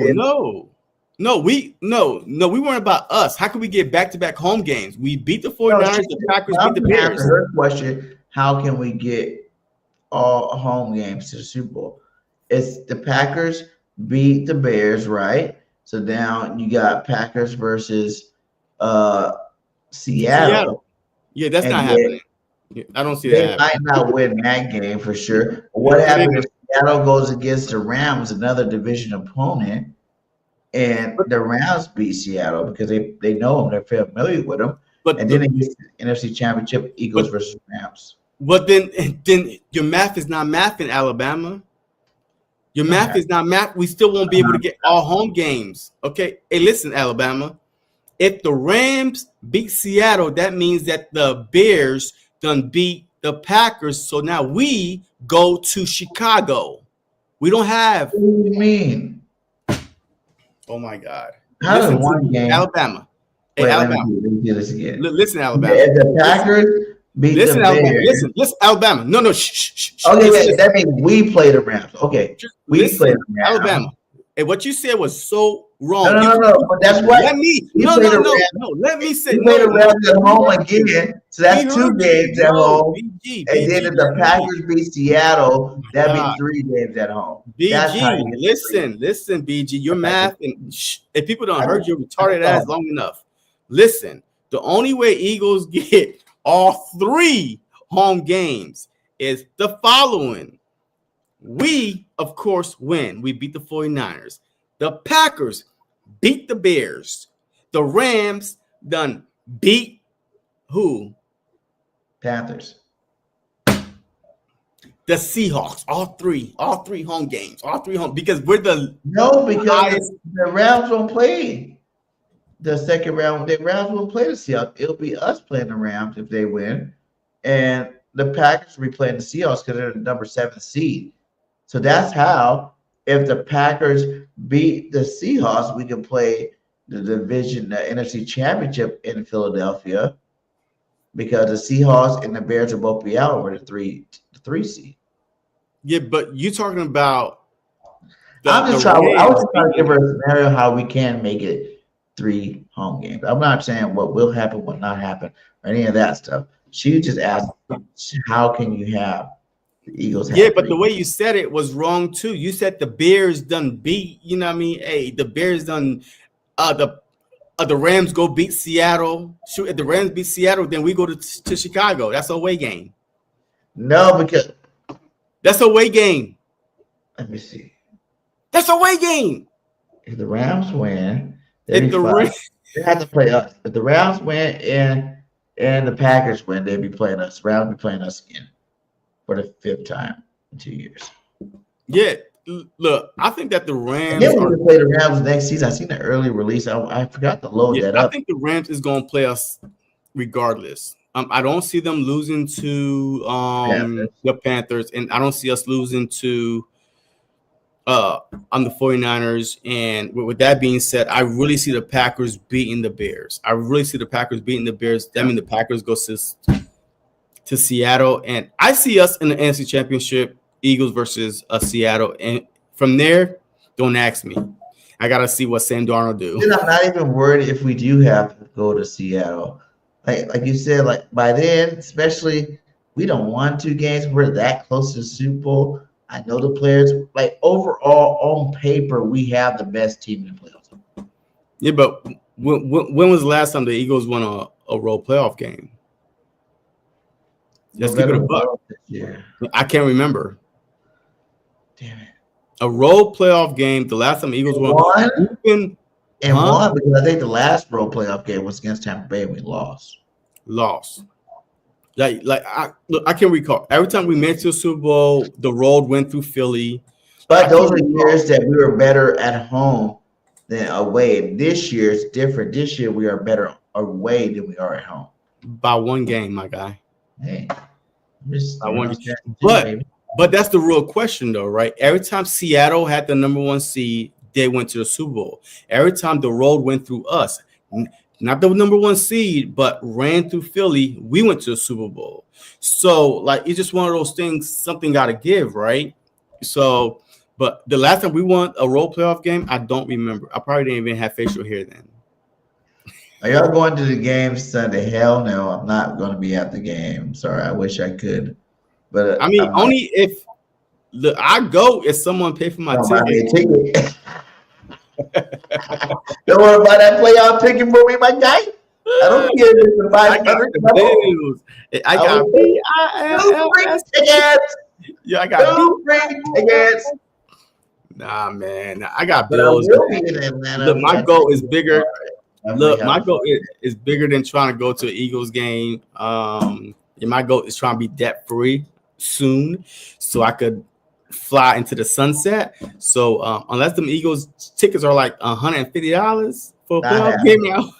we weren't about us. How can we get back-to-back home games? We beat the 49ers. The Packers beat the Bears. Her question, how can we get all home games to the Super Bowl? It's the Packers beat the Bears, right? So now you got Packers versus Seattle. Yeah, that's not happening. I don't see that. They might not win that game for sure. What happens if Seattle goes against the Rams, another division opponent, and the Rams beat Seattle because they know them, they're familiar with them, and then they get the NFC Championship, Eagles versus Rams. But then your math is not math in Alabama. Your math is not math. We still won't be able to get all home games. Okay, hey, listen, Alabama. If the Rams beat Seattle, that means that the Bears done beat the Packers. So now we go to Chicago. We don't have. What do you mean? Oh my God! How does one game? Alabama. Hey, wait, Alabama. Let me do this again. Listen, Alabama. If the Packers beat the Bears. Listen, Alabama. No, shh. Okay, that means we play the Rams. Okay, we play the Rams. Alabama. And what you said was so wrong. No. But that's right. Let me say. We play the Rams at home again. So that's 2 games at home. And then if the Packers beat Seattle, that'd be 3 games at home. BG, listen, BG. Your math and if people don't heard your retarded ass long enough. Listen, the only way Eagles get all 3 home games is the following. We, of course, win. We beat the 49ers. The Packers beat the Bears. The Rams done beat who? Panthers. The Seahawks. All three home games. All 3 home because we're the because the Rams won't play the second round. The Rams won't play the Seahawks. It'll be us playing the Rams if they win, and the Packers will be playing the Seahawks because they're the number 7 seed. So that's how, if the Packers beat the Seahawks, we can play the division, the NFC Championship in Philadelphia, because the Seahawks and the Bears will both be out over the 3 seed. Yeah, but you're talking about. I was just trying to give her a scenario how we can make it 3 home games. I'm not saying what will happen, what not happen, or any of that stuff. She just asked, how can you have The Eagles have Yeah, but the 3. way you said it was wrong too. You said the Bears done beat, you know what I mean? Hey, the Bears done the Rams go beat Seattle. Shoot, if the Rams beat Seattle, then we go to Chicago. That's a away game. No, because That's a away game. let me see. That's a away game. If the Rams win, If they'd the be fine. Rams, They have to play us. If the Rams win and the Packers win, they'd be playing us. Rams be playing us again for the 5th time in 2 years. yeah. Look, I think that the And Rams then we are. can play the Rams next season. I seen the early release. I forgot to load Yeah, that I up. think the Rams is going to play us regardless. I don't see them losing to Panthers. the Panthers, and I don't see us losing to on the 49ers. And with that being said, I really see the Packers beating the Bears. I really see the Packers beating the Bears. That means the Packers go to Seattle, and I see us in the NFC Championship, Eagles versus Seattle. And from there, don't ask me. I gotta see what Sam Darnold do. Then I'm not even worried if we do have to go to Seattle. Like you said, like by then, especially we don't want 2 games. We're that close to the Super Bowl. I know the players. Like overall, on paper, we have the best team in the playoffs. Yeah, but when was the last time the Eagles won a road playoff game? Let's give it a buck. Yeah. I can't remember Damn it. a road playoff game. The last time the Eagles won, Won and Huh? won because I think the last road playoff game was against Tampa Bay. We lost. lost. I can recall every time we made it to a Super Bowl, the road went through Philly. But those are years that we were better at home than away. This year it's different. This year we are better away than we are at home. By 1 game, my guy. Hey, I'm just, I wonder- you know, but- baby. But that's the real question, though, right? Every time Seattle had the number 1 seed, they went to the Super Bowl. Every time the road went through us, not the number 1 seed, but ran through Philly, we went to the Super Bowl. So, like, it's just one of those things, something got to give, right? So, but the last time we won a road playoff game, I don't remember. I probably didn't even have facial hair then. Are y'all going to the game Sunday? Hell no, I'm not going to be at the game. Sorry, I wish I could. But I mean, I'm not- only if I go if someone pay for my don't buy me ticket. a ticket. Don't worry about that playoff ticket for me, my guy. I don't care if it's the I got the 500. bills. I got Two free BILS. tickets. Yeah, I got 2 free tickets. Nah, man. I got But I bills. will be in Atlanta. Look, my goal is bigger. I'm Look, gonna my have goal is bigger than trying to go to an Eagles game. My goal is trying to be debt free soon, so I could fly into the sunset. So unless them Eagles tickets are like $150 for a Nah, playoff nah. game now,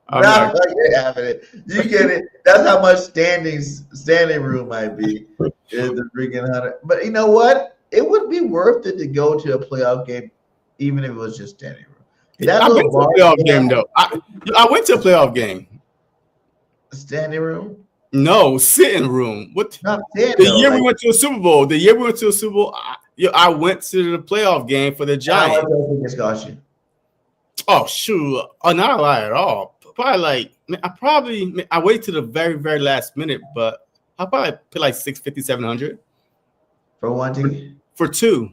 I'm Nah, like, you're having it. You get it. That's how much standing room might be. Is the freaking 100. But you know what? It would be worth it to go to a playoff game, even if it was just standing room. That I little went to a bar playoff game though. I went to a playoff game. standing room. No, sitting room. What? Not standing. The year we went to a Super Bowl. I went to the playoff game for the Giants. Tickets cost you. Oh shoot! Oh, not a lot at all. Probably I waited to the very, very last minute, but I probably pay like $650, $700 For one ticket. for 2.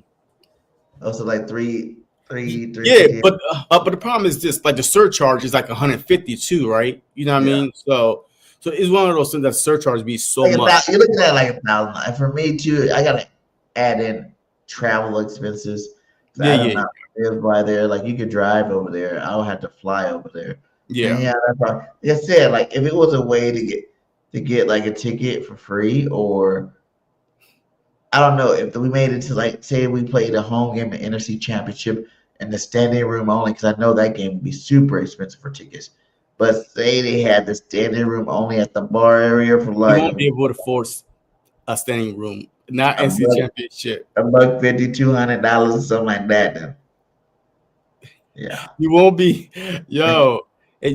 Also, like three. Yeah, but the problem is just like the surcharge is like $152, right? You know what I mean? So it's one of those things that surcharge be so Like much. you're looking at like $1,000. And for me too, I gotta add in travel expenses. I don't know, live by there. Like you could drive over there. I don't have to fly over there. Yeah. And yeah. That's why. Like I said, like if it was a way to get like a ticket for free, or I don't know, if we made it to like say we played a home game in NFC Championship and the standing room only, because I know that game would be super expensive for tickets. But say they had the standing room only at the bar area for You like won't be able to force a standing room, not I'm NC like- Championship. $150, $200 or something like that. Then, yeah. You won't be, and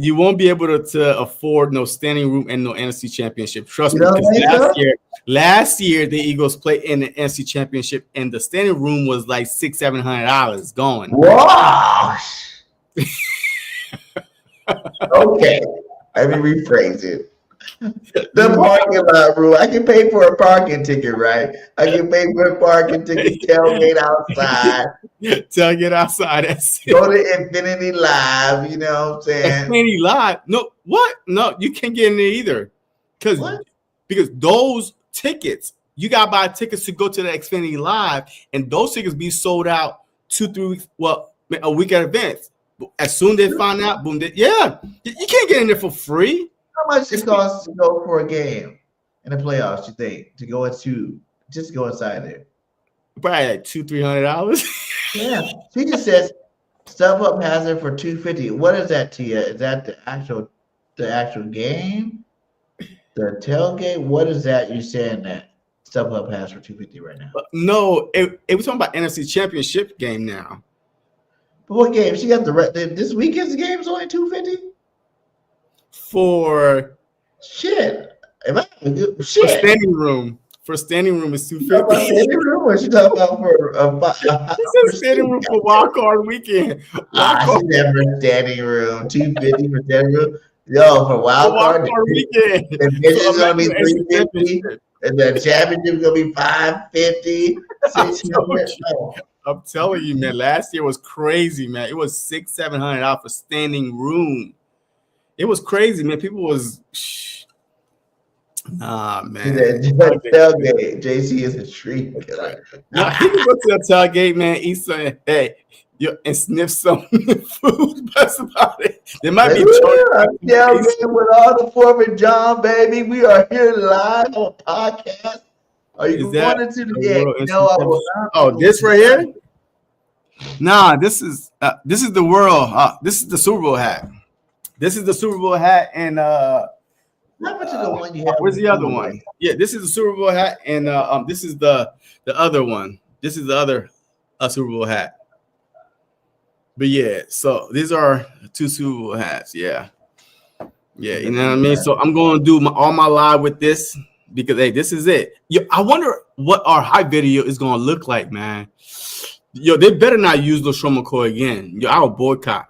you won't be able to afford no standing room and no NFC Championship. Trust You me, know because what I mean, last year the Eagles played in the NFC Championship, and the standing room was like $600-$700 going. Wow. Okay. Let me rephrase it. The parking lot rule. I can pay for a parking ticket, right? I can pay for a parking ticket, tailgate outside, Tailgate outside. That's it. go to Infinity Live. You know what I'm saying? Xfinity Live. No, what? No, you can't get in there either. What? Because those tickets, you gotta buy tickets to go to the Xfinity Live, and those tickets be sold out 2-3 weeks, well, a week in advance. As soon as they find out, boom, you can't get in there for free. How much it costs to go for a game in the playoffs? You think to go just go inside there? Probably like $200-$300. Yeah, she just says StubHub has it for $250. What is that, Tia? Is that the actual game? The tailgate? What is that you're saying that StubHub has for $250 right now? No, it was talking about NFC Championship game now. But what game? She got this weekend's game is only $250? For Shit. standing room. For standing room is $250. Standing room? What she talking about for Standing room for wild card weekend. I never standing room. $250 for standing room. Yo, for wild card weekend. The division's gonna be $350, and the championship's gonna be $550, $600. I'm telling you, man. Last year was crazy, man. It was $600-$700 for standing room. It was crazy, man. People was man. Tailgate. JC is a treat. Now, people go to the tailgate, man. Eat some, and sniff some food. That's about it. They might be tailgate with all the 4th and John, baby. We are here live on podcast. Are you going into the game? No, I will not. Oh, this right here? Nah, this is the world. This is the Super Bowl hat. This is the Super Bowl hat, and how much of the one you have? Where's the other one? Yeah, this is the Super Bowl hat, and this is the other one. This is the other Super Bowl hat. But yeah, so these are 2 Super Bowl hats. Yeah, you know what I mean. So I'm going to do all my live with this because this is it. Yo, I wonder what our hype video is going to look like, man. Yo, they better not use LaShawn McCoy again. Yo, I'll boycott.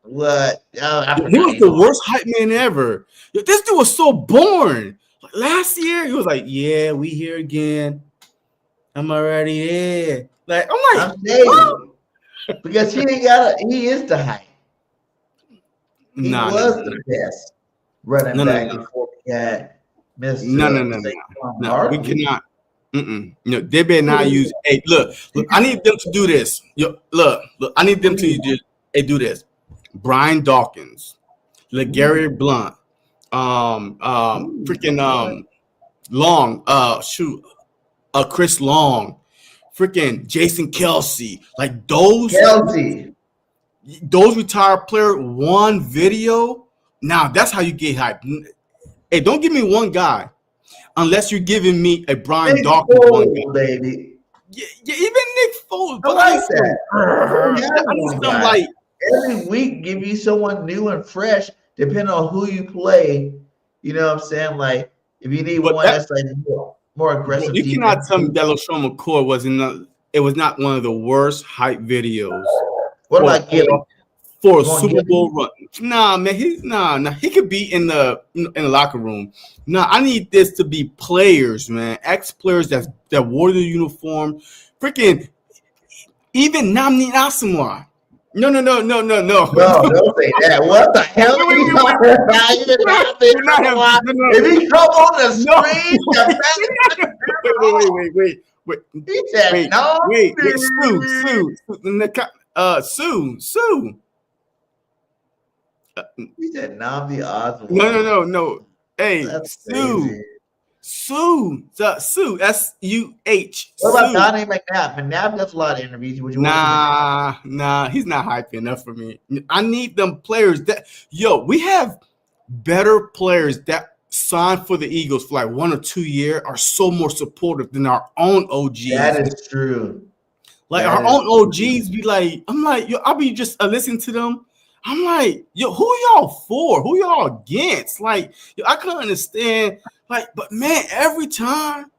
What? He was the worst hype man ever. Yo, this dude was so boring. Like, last year, he was like, "Yeah, we here again. I'm already there." Like, I'm like, because he ain't got he is the hype. He was the best running back before we had Mr. No, we cannot. No, they better not use. Hey, look, I need them to do this. Yo, look, I need them to do this. Brian Dawkins, LeGarrette Blount, Long, Chris Long, freaking Jason Kelsey, like those retired player one video. Now that's how you get hype. Hey, don't give me one guy unless you're giving me a Brian Dawkins one guy, baby. Yeah, even Nick Foles. I like that. I need some like. Every week, give you someone new and fresh, depending on who you play. You know what I'm saying? Like, if you need one that's like more aggressive. You cannot tell me that LaShawn McCoy was not one of the worst hype videos. What about Gilly? For a Super Bowl run? Nah, man, he could be in the locker room. Nah, I need this to be players, man, ex-players that wore the uniform. Freaking even Namni Asamoah. No. No, don't say that. What the hell are you talking about? If he come on the screen, wait. He said no. Wait, Sue. He said Namdi Oswald. No. Hey, Sue, S-U-H. What about Donnie McNabb? McNabb does a lot of interviews. Nah, he's not hype enough for me. I need them players we have better players that sign for the Eagles for like 1 or 2 years are so more supportive than our own OGs. That is true. Like our own OGs be like, I'm like, I'll be just listening to them. I'm like, who y'all for? Who y'all against? Like, I couldn't understand. Like, but man, every time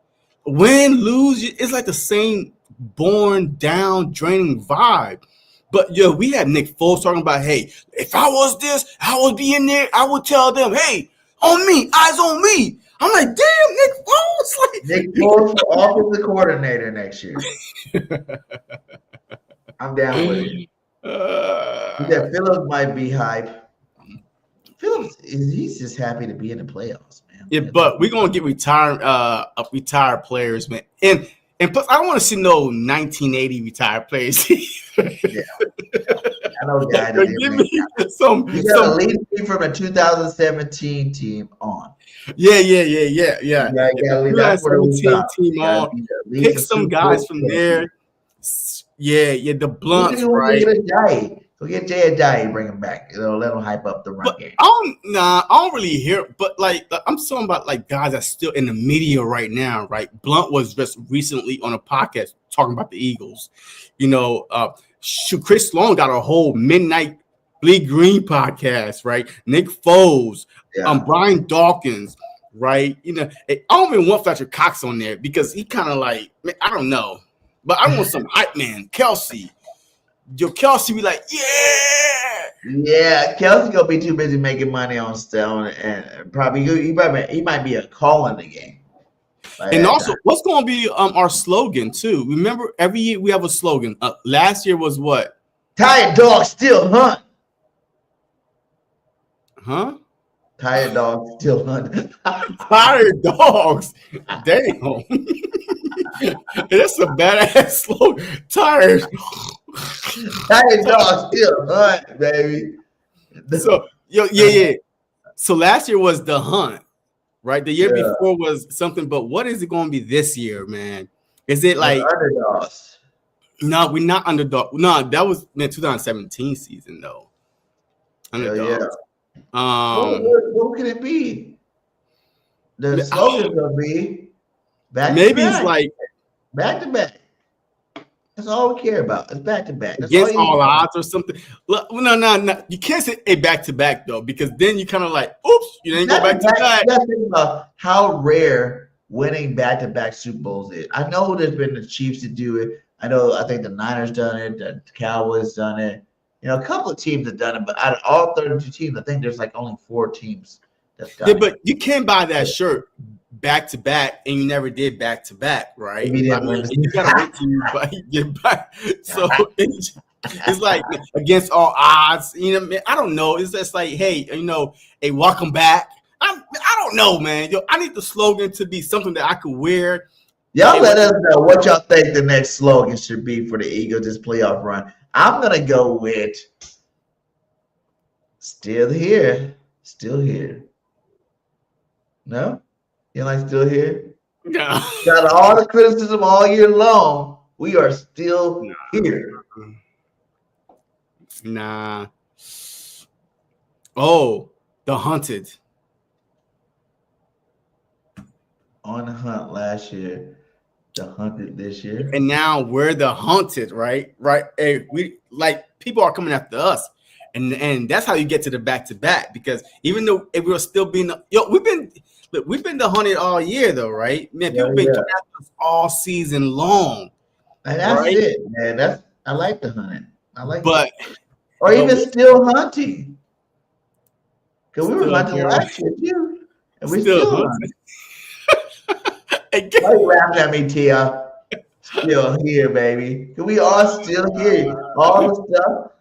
win, lose, it's like the same born down, draining vibe. But we had Nick Foles talking about, hey, if I was this, I would be in there. I would tell them, hey, on me, eyes on me. I'm like, damn, Nick Foles. Like, Nick Foles for offensive coordinator next year. I'm down with it. That Phillips might be hype. Phillips, he's just happy to be in the playoffs, man. Yeah, but we're gonna get retired players, man. And plus, I don't want to see no 1980 retired players. Yeah. I know, guy. Give me some. You got to lead me from the 2017 team on. Yeah. You gotta lead that 2017 team on. Pick some guys from there. Yeah, the Blunts, right? Go get Jay Ajayi, bring him back. Let him hype up the run game. I don't really hear. But like, I'm talking about like guys that's still in the media right now, right? Blunt was just recently on a podcast talking about the Eagles. Chris Long got a whole Midnight Bleed Green podcast, right? Nick Foles, Brian Dawkins, right? I don't even want Fletcher Cox on there because he kind of like, I don't know, but I want some hype man, Kelsey. Kelsey be like, yeah. Kelsey gonna be too busy making money on Stone, and probably he might be a call in the game. And also, what's going to be our slogan too? Remember, every year we have a slogan. Last year was what? Tired dogs still hunt. Huh? Tired dogs still hunt. Tired dogs. Damn. That's a badass slogan. Tired dogs still hunt, baby. So yeah. So last year was the hunt. Right, the year before was something, but what is it going to be this year, man? Is it like underdogs? No, we're not underdog. No, that was the 2017 season though. Underdogs. What can it be? The slogan will be back. Maybe to it's back. like back to back. That's all we care about. It's back to back. Against all odds or something. Look, no. You can't say a back to back though, because then you kind of like, oops, you didn't go back to back. You gotta think about how rare winning back to back Super Bowls is. I know there's been the Chiefs to do it. I think the Niners done it, the Cowboys done it. A couple of teams have done it, but out of all 32 teams, I think there's like only 4 teams that's done it. But you can't buy that shirt back to back, and you never did back to back, right? You gotta wait till you get back. So it's like against all odds. I don't know. It's just like, hey, hey, welcome back. I don't know, man. I need the slogan to be something that I could wear. Y'all let us know what y'all think the next slogan should be for the Eagles this playoff run. I'm gonna go with still here. No? You like still here? No. Got all the criticism all year long. We are still here. Nah. Oh, the hunted. On the hunt last year, the hunted this year. And now we're the hunted, right? Right. Hey, we like people are coming after us. And that's how you get to the back-to-back, because even though if we're still being we've been the hunted all year though, right? Man, people been coming after us all season long. And that's it, man. I like the hunting. Or even still hunting. Because we were hunting last year too. And we still hunting. Why you laughing at me, Tia? Still here, baby. Because we are still here. All the stuff.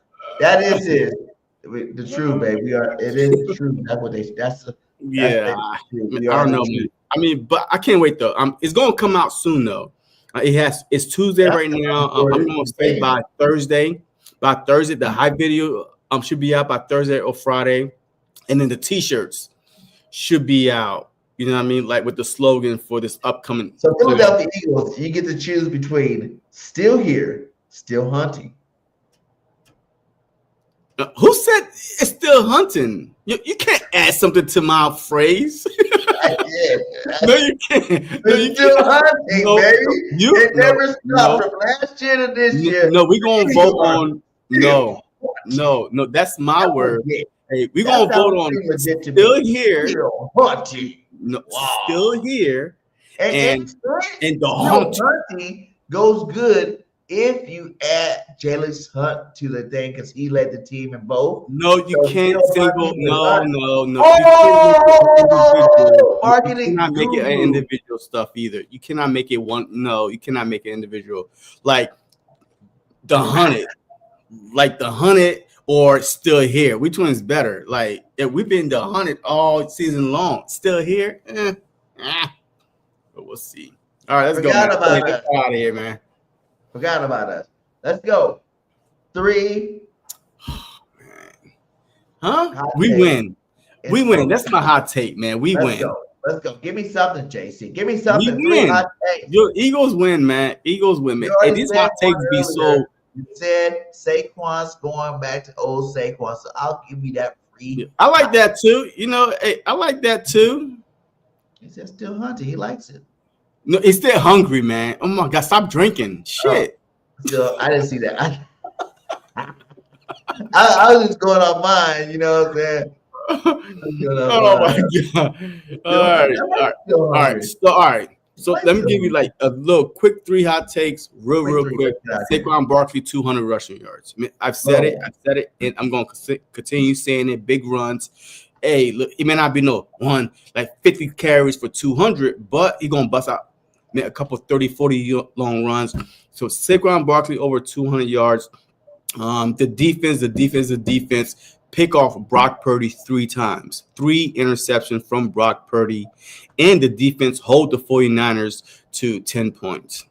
That is it. The truth, baby. It is the truth. That's what they. I don't know, man. I mean, but I can't wait though. It's gonna come out soon though. It's Tuesday right now. I'm gonna say by Thursday. By Thursday, the hype video should be out by Thursday or Friday, and then the T-shirts should be out. You know what I mean? Like with the slogan for this upcoming. So Philadelphia Eagles, you get to choose between still here, still hunting. Who said it's still hunting? You can't add something to my phrase. I did. No, you can't. No, you still can't. hunting, baby. It never stopped from last year to this year. No, we're going to vote on. No, that's my word. Hey, we're going to vote on still here. Hunting. No, still here. And the hunting goes good if you add Jalen Hunt to the thing, because he led the team in both. No, you So can't Bill single. Bunting is No. Hunt. You Oh, marketing cannot make it an guru. individual stuff either. You cannot make it one. No, you cannot make it individual. Like the Hunted, or Still Here. Which one's better? Like if we've been the Hunted all season long, Still Here. But we'll see. All right, let's go, man. Forgot about Get us. out of here, man. Forgot about us. Let's go. 3. Huh? Hot We take. win. We It's win. over. That's my hot take, man. We Let's win. go. Let's go. Give me something, JC. Give me We something. 3 win. hot takes. Your Eagles win, man. Eagles win, man. You Hey, already these said hot takes one be earlier. so. You said Saquon's going back to old Saquon, so I'll give you that free. I like that too. You know, hey, I like that too. He said still hunting. He likes it. No, he's still hungry, man. Oh my God, stop drinking. Shit. Still, I didn't see that. I was just going on mine, you know what I'm saying? Oh my God. All right. So let me give you like a little quick 3 hot takes, real quick. Saquon Barkley 200 rushing yards. I mean, I've said it, and I'm going to continue saying it. Big runs. Hey, look, it may not be no one like 50 carries for 200, but he's gonna bust out a couple 30, 40 long runs. So Saquon Barkley over 200 yards. The defense. Pick off Brock Purdy 3 times. 3 interceptions from Brock Purdy. And the defense hold the 49ers to 10 points.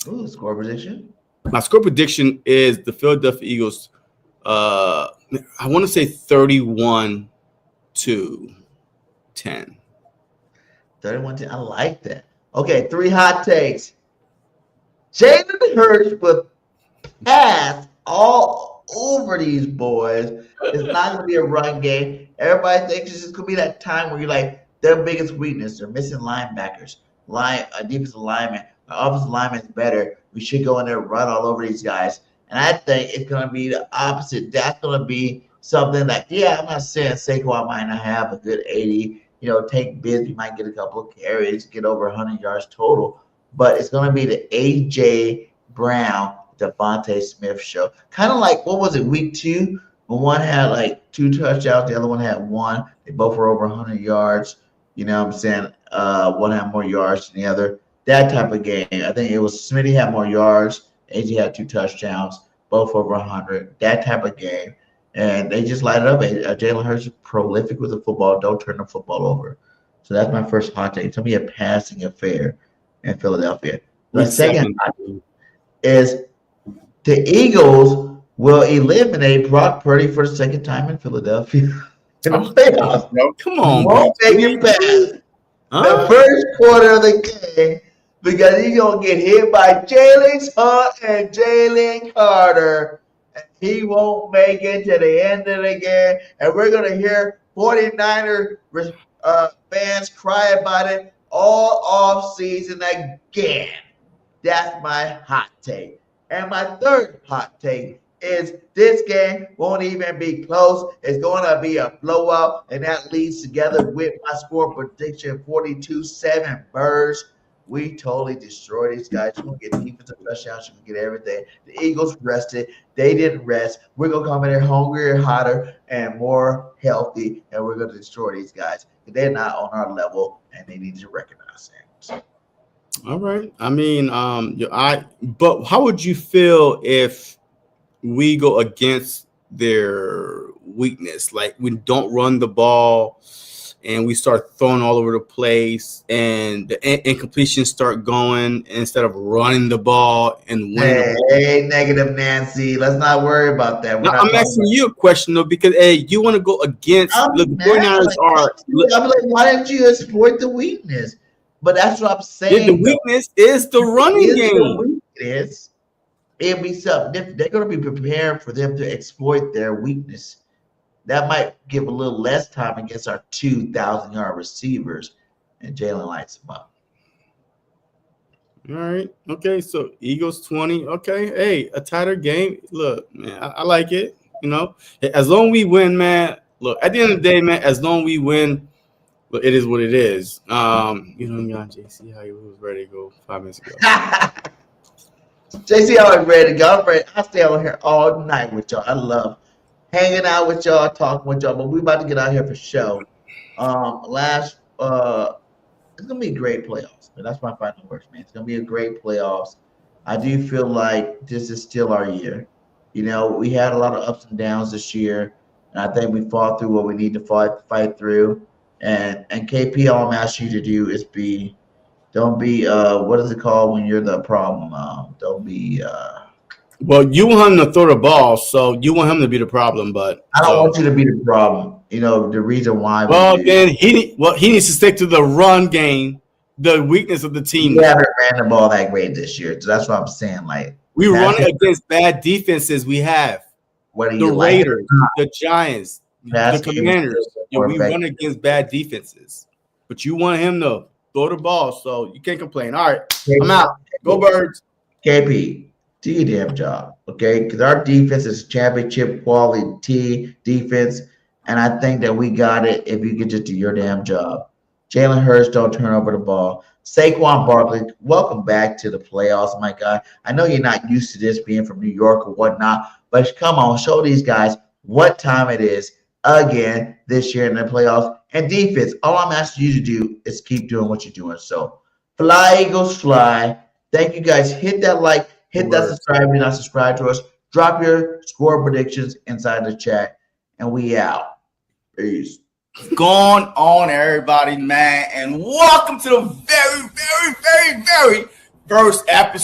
Ooh, score prediction. My score prediction is the Philadelphia Eagles, I want to say 31-10. 31-10. I like that. Okay, 3 hot takes. Jalen Hurts will pass all over these boys. It's not going to be a run game. Everybody thinks it's just going to be that time where you're like, their biggest weakness, they're missing linebackers, defensive lineman. Our offensive lineman is better. We should go in there and run all over these guys. And I think it's going to be the opposite. That's going to be something that, I'm not saying Saquon might not have a good 80. Take Bisbee might get a couple of carries, get over 100 yards total. But it's going to be the A.J. Brown, Devontae Smith show. Kind of like, what was it, week 2? When one had like 2 touchdowns, the other one had 1. They both were over 100 yards. You know what I'm saying? One had more yards than the other. That type of game. I think it was Smitty had more yards. AJ had 2 touchdowns, both over 100. That type of game. And they just light it up. Jalen Hurts is prolific with the football. Don't turn the football over. So that's my first hot take. It's going to be a passing affair in Philadelphia. The second hot take is the Eagles will eliminate Brock Purdy for the second time in Philadelphia. In the playoffs. Bro, come on, Won't make it past the first quarter of the game because he's going to get hit by Jalen Hunt and Jalen Carter. He won't make it to the end of the game. And we're going to hear 49er fans cry about it all off season again. That's my hot take. And my third hot take is this game won't even be close. It's going to be a blowout, and that leads together with my score prediction, 42-7 Birds. We totally destroy these guys. You're going to get defensive touchdowns. You're going to get everything. The Eagles rested. They didn't rest. We're going to come in there hungrier, hotter, and more healthy, and we're going to destroy these guys. They're not on our level, and they need to recognize that. All right. I mean, but how would you feel if we go against their weakness? Like we don't run the ball and we start throwing all over the place and the incompletions start going instead of running the ball and winning. Hey, negative Nancy. Let's not worry about that. No, I'm asking you a question though, because you want to go against the 49ers I'm like, why didn't you exploit the weakness? But that's what I'm saying. The weakness is the running game. It'll be something different. They're going to be prepared for them to exploit their weakness. That might give a little less time against our 2,000-yard receivers, and Jalen lights them up. All right. Okay. So Eagles 20. Okay. Hey, a tighter game. Look, man, I like it. As long as we win, man. Look, at the end of the day, man, as long as we win, but it is what it is. JC, how you was ready to go 5 minutes ago. JC always ready to go. I'm ready. I stay on here all night with y'all. I love hanging out with y'all, talking with y'all. But we about to get out here for show. It's gonna be a great playoffs. But that's my final words, man. It's gonna be a great playoffs. I do feel like this is still our year. You know, we had a lot of ups and downs this year, and I think we fought through what we need to fight through. And KP, all I'm asking you to do is don't be what is it called when you're the problem? Don't be Well, you want him to throw the ball, so you want him to be the problem. But I don't want you to be the problem. You know the reason why. Well, then he needs to stick to the run game, the weakness of the team. We haven't ran the ball that great this year, so that's what I'm saying. Like we run against bad defenses. We have the Raiders, the Giants, the Commanders. We run against bad defenses, but you want him to throw the ball, so you can't complain. All right, I'm out. Go Birds. KP, do your damn job, okay? Because our defense is championship quality defense, and I think that we got it if you could just do your damn job. Jalen Hurts, don't turn over the ball. Saquon Barkley, welcome back to the playoffs, my guy. I know you're not used to this being from New York or whatnot, but come on, show these guys what time it is again this year in the playoffs. And defense, all I'm asking you to do is keep doing what you're doing. So fly, Eagles, fly. Thank you guys. Hit that like, hit that subscribe if you're not subscribed to us. Drop your score predictions inside the chat, and we out. Peace. Going on, everybody, man, and welcome to the very, very, very, very first episode.